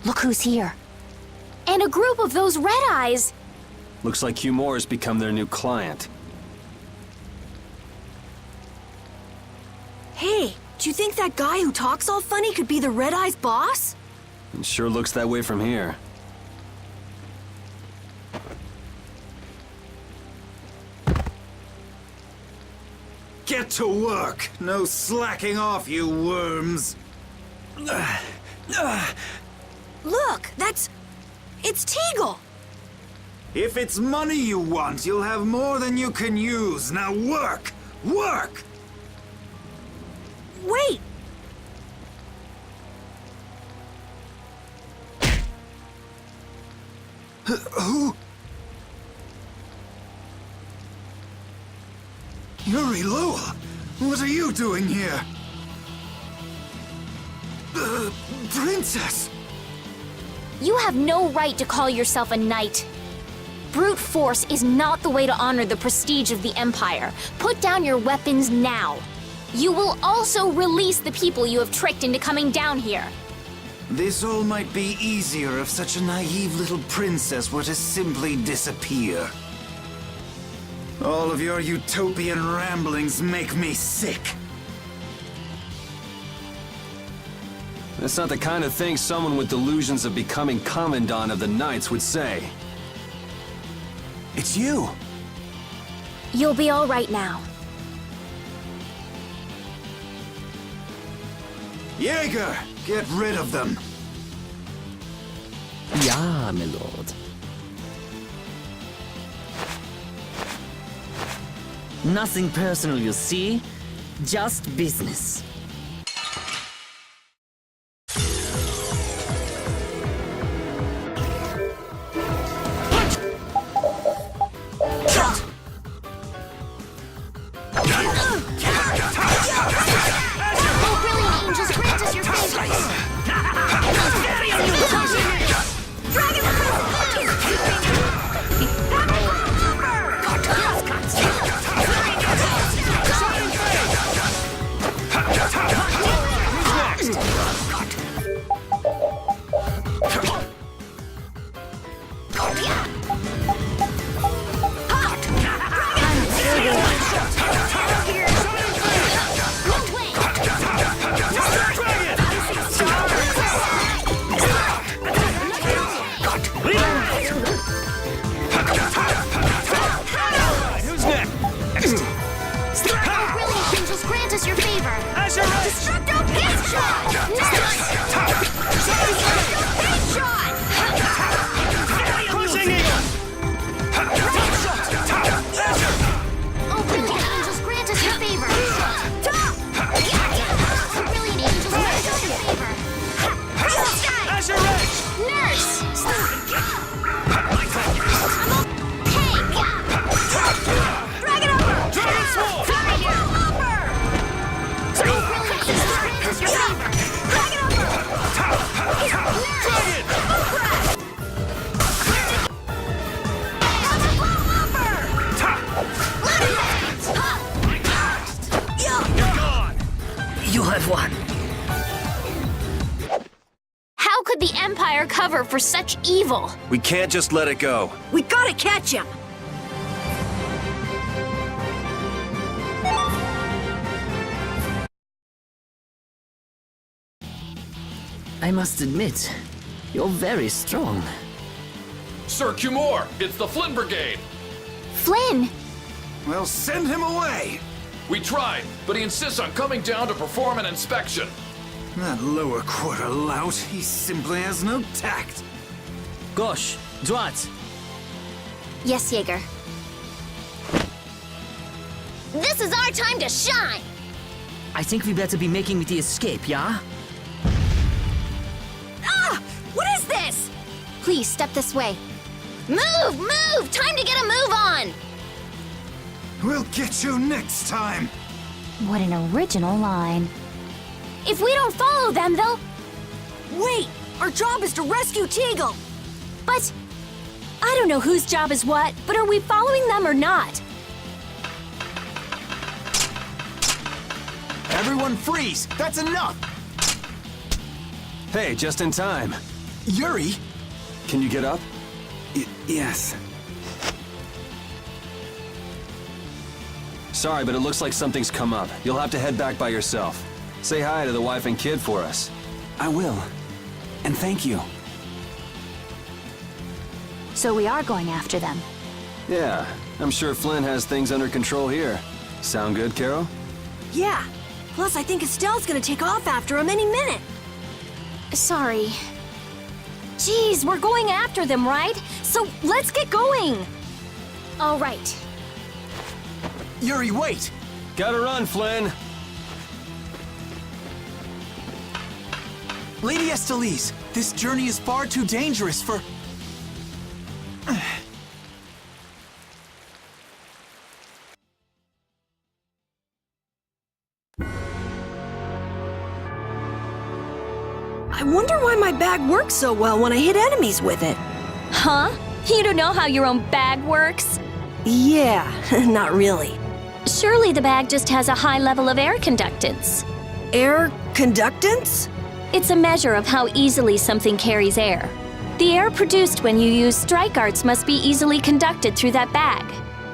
Look who's here. And a group of those Red Eyes. Looks like Humor has become their new client. Hey, do you think that guy who talks all funny could be the Red Eyes boss? It sure looks that way from here. Get to work! No slacking off, you worms! Look, it's Teagle! If it's money you want, you'll have more than you can use. Now work! Work! Wait! Who? Yuri Lowell! What are you doing here? Princess! You have no right to call yourself a knight. Brute force is not the way to honor the prestige of the Empire. Put down your weapons now. You will also release the people you have tricked into coming down here. This all might be easier if such a naive little princess were to simply disappear. All of your utopian ramblings make me sick. That's not the kind of thing someone with delusions of becoming Commandant of the Knights would say. It's you! You'll be all right now. Jaeger! Get rid of them! Ja, my lord. Nothing personal, you see? Just business. How could the Empire cover for such evil? We can't just let it go. We gotta catch him! I must admit, you're very strong. Sir Cumore, it's the Flynn Brigade! Flynn! Well, send him away! We tried, but he insists on coming down to perform an inspection. That lower quarter lout, he simply has no tact. Gosh, droite. Yes, Jaeger. This is our time to shine! I think we better be making the escape, yeah? Ah! What is this? Please, step this way. Move! Move! Time to get a move on! We'll get you next time! What an original line. If we don't follow them, they'll... Wait! Our job is to rescue Teagle! But... I don't know whose job is what, but are we following them or not? Everyone freeze! That's enough! Hey, just in time. Yuri? Can you get up? Yes. Sorry, but it looks like something's come up. You'll have to head back by yourself. Say hi to the wife and kid for us. I will. And thank you. So we are going after them. Yeah, I'm sure Flynn has things under control here. Sound good, Carol? Yeah. Plus, I think Estelle's gonna take off after him any minute. Sorry. Geez, we're going after them, right? So let's get going. All right. Yuri, wait! Gotta run, Flynn! Lady Estellise, this journey is far too dangerous for... I wonder why my bag works so well when I hit enemies with it. Huh? You don't know how your own bag works? Yeah, not really. Surely the bag just has a high level of air conductance. Air conductance? It's a measure of how easily something carries air. The air produced when you use strike arts must be easily conducted through that bag.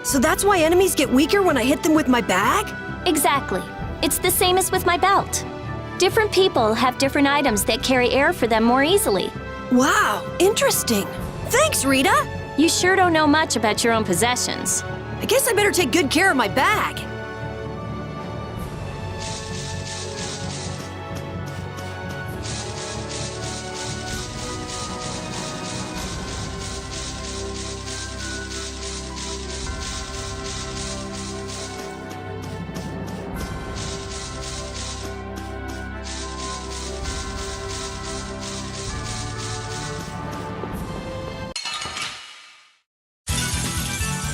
So that's why enemies get weaker when I hit them with my bag? Exactly. It's the same as with my belt. Different people have different items that carry air for them more easily. Wow, interesting. Thanks, Rita. You sure don't know much about your own possessions. I guess I better take good care of my bag.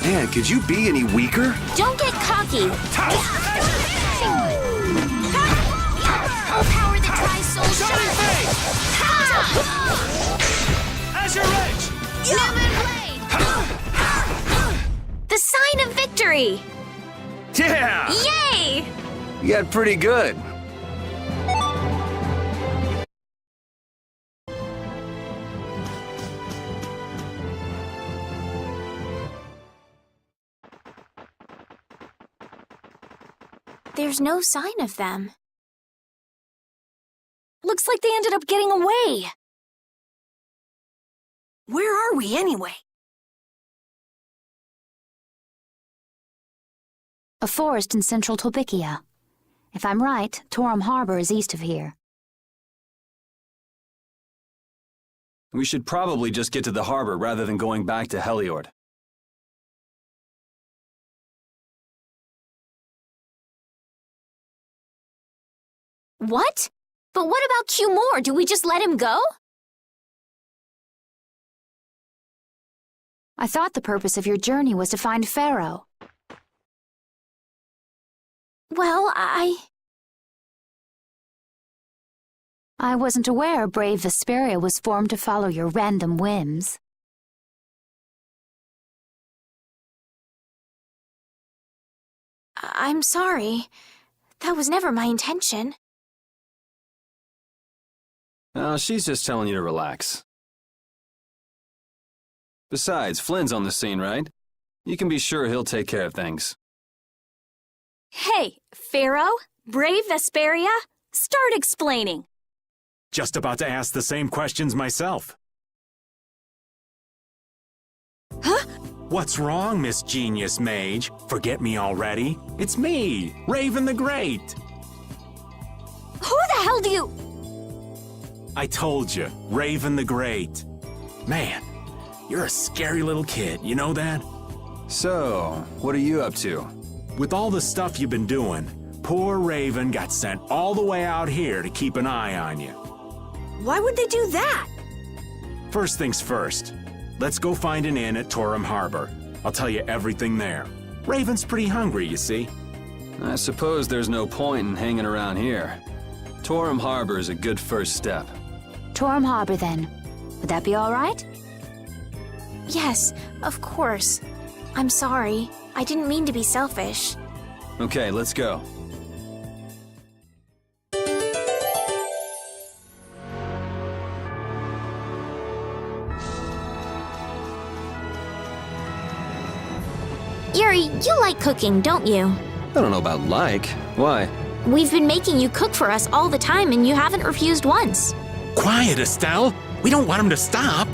Man, could you be any weaker? Don't get cocky. Power that tries so Azure Edge! The sign of victory! Yeah! Yay! You got pretty good. There's no sign of them. Looks like they ended up getting away. Where are we anyway? A forest in central Tolbikia. If I'm right, Torum Harbor is east of here. We should probably just get to the harbor rather than going back to Heliord. What? But what about Q Moore? Do we just let him go? I thought the purpose of your journey was to find Pharaoh. Well, I wasn't aware brave Vesperia was formed to follow your random whims. I'm sorry. That was never my intention. She's just telling you to relax. Besides, Flynn's on the scene, right? You can be sure he'll take care of things. Hey, Pharaoh? Brave Vesperia? Start explaining. Just about to ask the same questions myself. Huh? What's wrong, Miss Genius Mage? Forget me already? It's me, Raven the Great. Who the hell do you... I told you, Raven the Great. Man, you're a scary little kid, you know that? So, what are you up to? With all the stuff you've been doing, poor Raven got sent all the way out here to keep an eye on you. Why would they do that? First things first, let's go find an inn at Torum Harbor. I'll tell you everything there. Raven's pretty hungry, you see. I suppose there's no point in hanging around here. Torum Harbor is a good first step. Torum Harbor, then. Would that be all right? Yes, of course. I'm sorry. I didn't mean to be selfish. Okay, let's go. Yuri, you like cooking, don't you? I don't know about like. Why? We've been making you cook for us all the time and you haven't refused once. Quiet, Estelle. We don't want him to stop.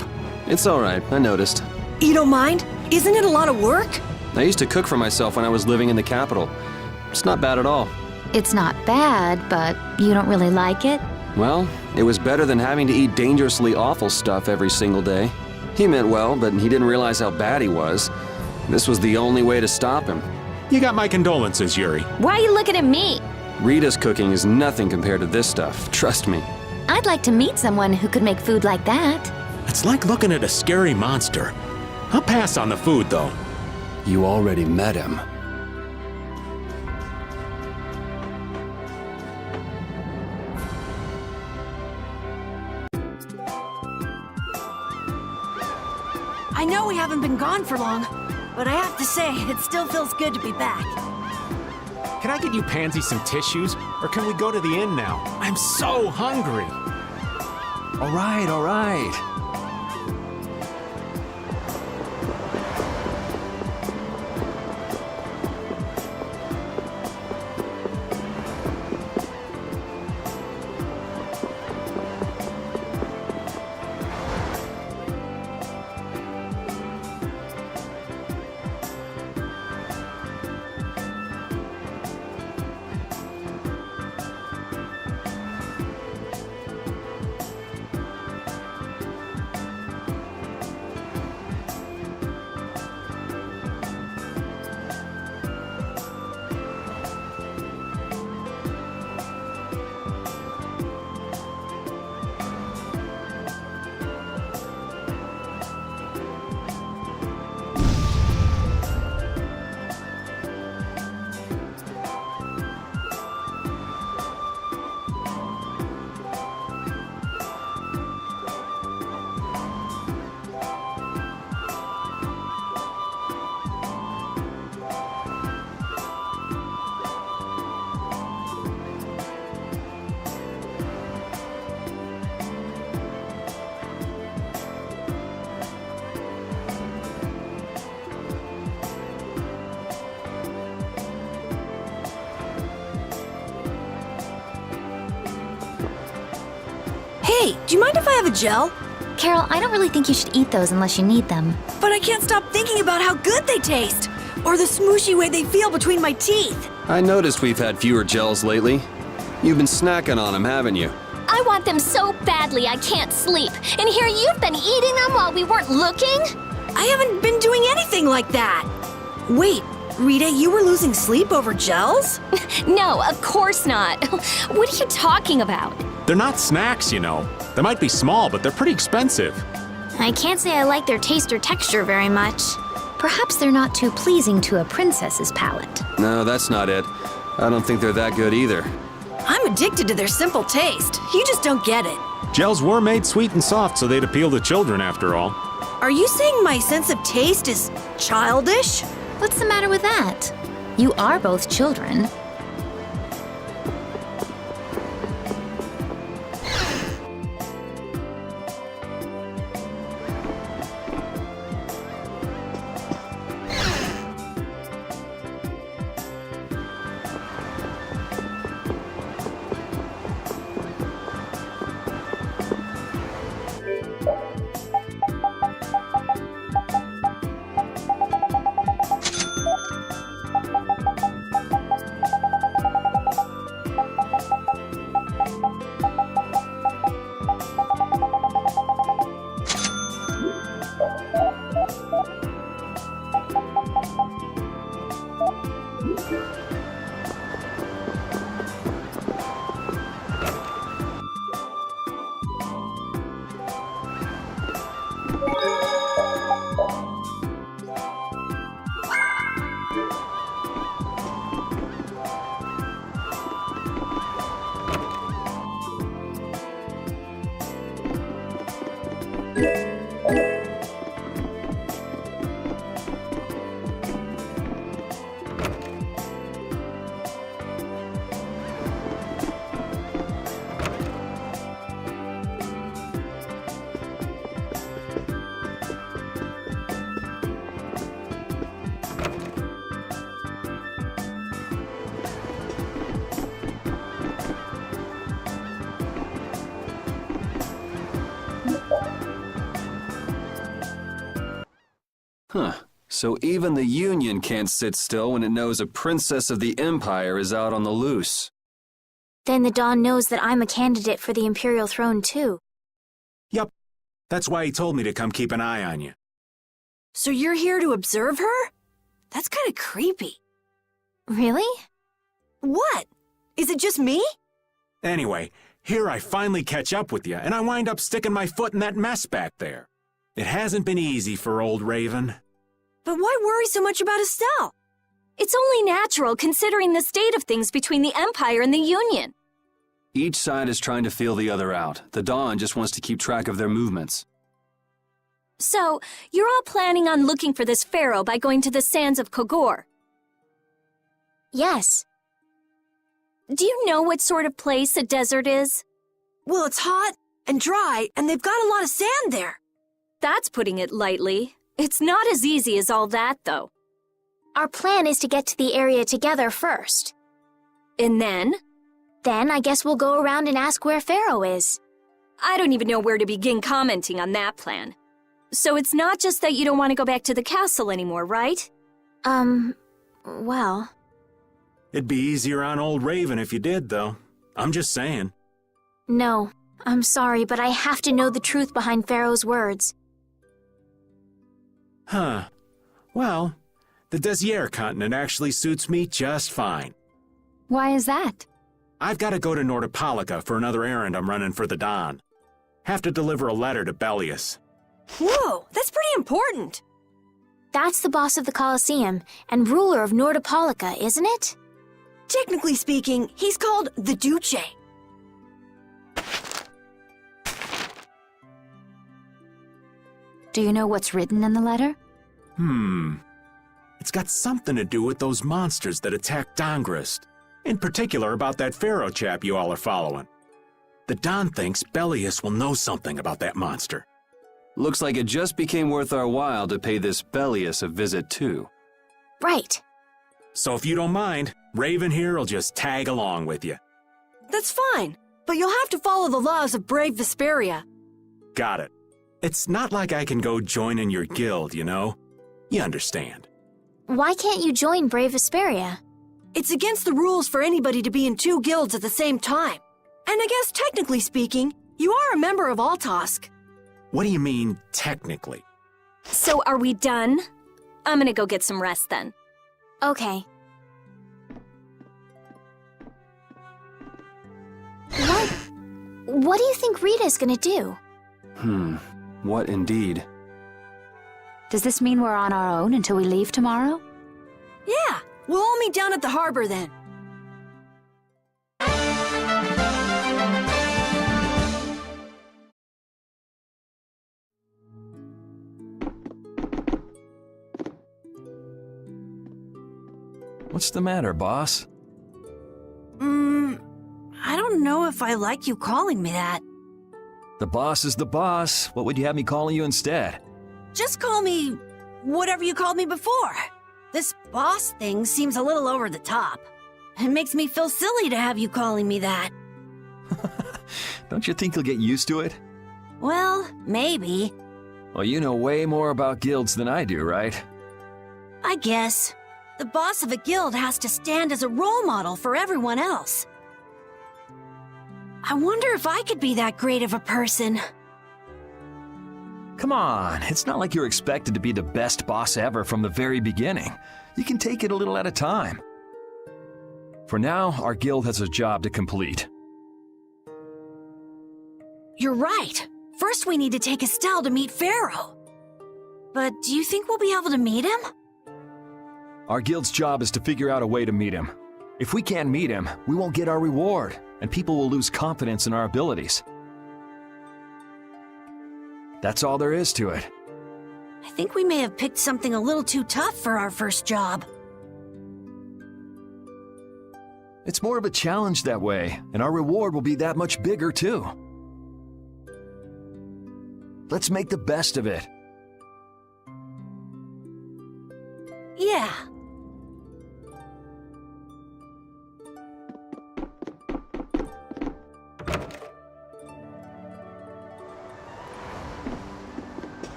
It's all right. I noticed. You don't mind? Isn't it a lot of work? I used to cook for myself when I was living in the capital. It's not bad at all. It's not bad, but you don't really like it? Well, it was better than having to eat dangerously awful stuff every single day. He meant well, but he didn't realize how bad he was. This was the only way to stop him. You got my condolences, Yuri. Why are you looking at me? Rita's cooking is nothing compared to this stuff, trust me. I'd like to meet someone who could make food like that. It's like looking at a scary monster. I'll pass on the food, though. You already met him. I know we haven't been gone for long, but I have to say, it still feels good to be back. Can I get you Pansy some tissues? Or can we go to the inn now? I'm so hungry. All right, all right. Hey, do you mind if I have a gel? Carol, I don't really think you should eat those unless you need them. But I can't stop thinking about how good they taste, or the smooshy way they feel between my teeth. I noticed we've had fewer gels lately. You've been snacking on them, haven't you? I want them so badly I can't sleep. And here you've been eating them while we weren't looking? I haven't been doing anything like that. Wait, Rita, you were losing sleep over gels? No, of course not. What are you talking about? They're not snacks, you know. They might be small, but they're pretty expensive. I can't say I like their taste or texture very much. Perhaps they're not too pleasing to a princess's palate. No, that's not it. I don't think they're that good either. I'm addicted to their simple taste. You just don't get it. Gels were made sweet and soft so they'd appeal to children, after all. Are you saying my sense of taste is childish? What's the matter with that? You are both children. Huh. So even the Union can't sit still when it knows a princess of the Empire is out on the loose. Then the Dawn knows that I'm a candidate for the Imperial throne too. Yup. That's why he told me to come keep an eye on you. So you're here to observe her? That's kind of creepy. Really? What? Is it just me? Anyway, here I finally catch up with you, and I wind up sticking my foot in that mess back there. It hasn't been easy for old Raven. But why worry so much about Estelle? It's only natural considering the state of things between the Empire and the Union. Each side is trying to feel the other out. The Dawn just wants to keep track of their movements. So, you're all planning on looking for this pharaoh by going to the sands of Kogor? Yes. Do you know what sort of place a desert is? Well, it's hot and dry, and they've got a lot of sand there. That's putting it lightly. It's not as easy as all that, though. Our plan is to get to the area together first. And then? Then I guess we'll go around and ask where Pharaoh is. I don't even know where to begin commenting on that plan. So it's not just that you don't want to go back to the castle anymore, right? Well... It'd be easier on old Raven if you did, though. I'm just saying. No, I'm sorry, but I have to know the truth behind Pharaoh's words. Huh. Well, the Desier continent actually suits me just fine. Why is that? I've got to go to Nordopolica for another errand I'm running for the Dawn. Have to deliver a letter to Bellius. Whoa, that's pretty important. That's the boss of the Colosseum and ruler of Nordopolica, isn't it? Technically speaking, he's called the Duce. Do you know what's written in the letter? It's got something to do with those monsters that attacked Dongrist. In particular about that Pharaoh chap you all are following. The Don thinks Bellius will know something about that monster. Looks like it just became worth our while to pay this Bellius a visit too. Right. So if you don't mind, Raven here will just tag along with you. That's fine, but you'll have to follow the laws of brave Vesperia. Got it. It's not like I can go join in your guild, you know? You understand. Why can't you join Brave Vesperia? It's against the rules for anybody to be in two guilds at the same time. And I guess technically speaking, you are a member of Altosk. What do you mean, technically? So are we done? I'm gonna go get some rest then. Okay. What do you think Rita's gonna do? What indeed? Does this mean we're on our own until we leave tomorrow? Yeah, we'll all meet down at the harbor then. What's the matter, boss? I don't know if I like you calling me that. The boss is the boss. What would you have me calling you instead? Just call me whatever you called me before. This boss thing seems a little over the top. It makes me feel silly to have you calling me that. Don't you think you'll get used to it? Well, maybe. Well, you know way more about guilds than I do, right? I guess. The boss of a guild has to stand as a role model for everyone else. I wonder if I could be that great of a person. Come on, it's not like you're expected to be the best boss ever from the very beginning. You can take it a little at a time. For now, our guild has a job to complete. You're right. First we need to take Estelle to meet Pharaoh. But do you think we'll be able to meet him? Our guild's job is to figure out a way to meet him. If we can't meet him, we won't get our reward, and people will lose confidence in our abilities. That's all there is to it. I think we may have picked something a little too tough for our first job. It's more of a challenge that way, and our reward will be that much bigger too. Let's make the best of it. Yeah.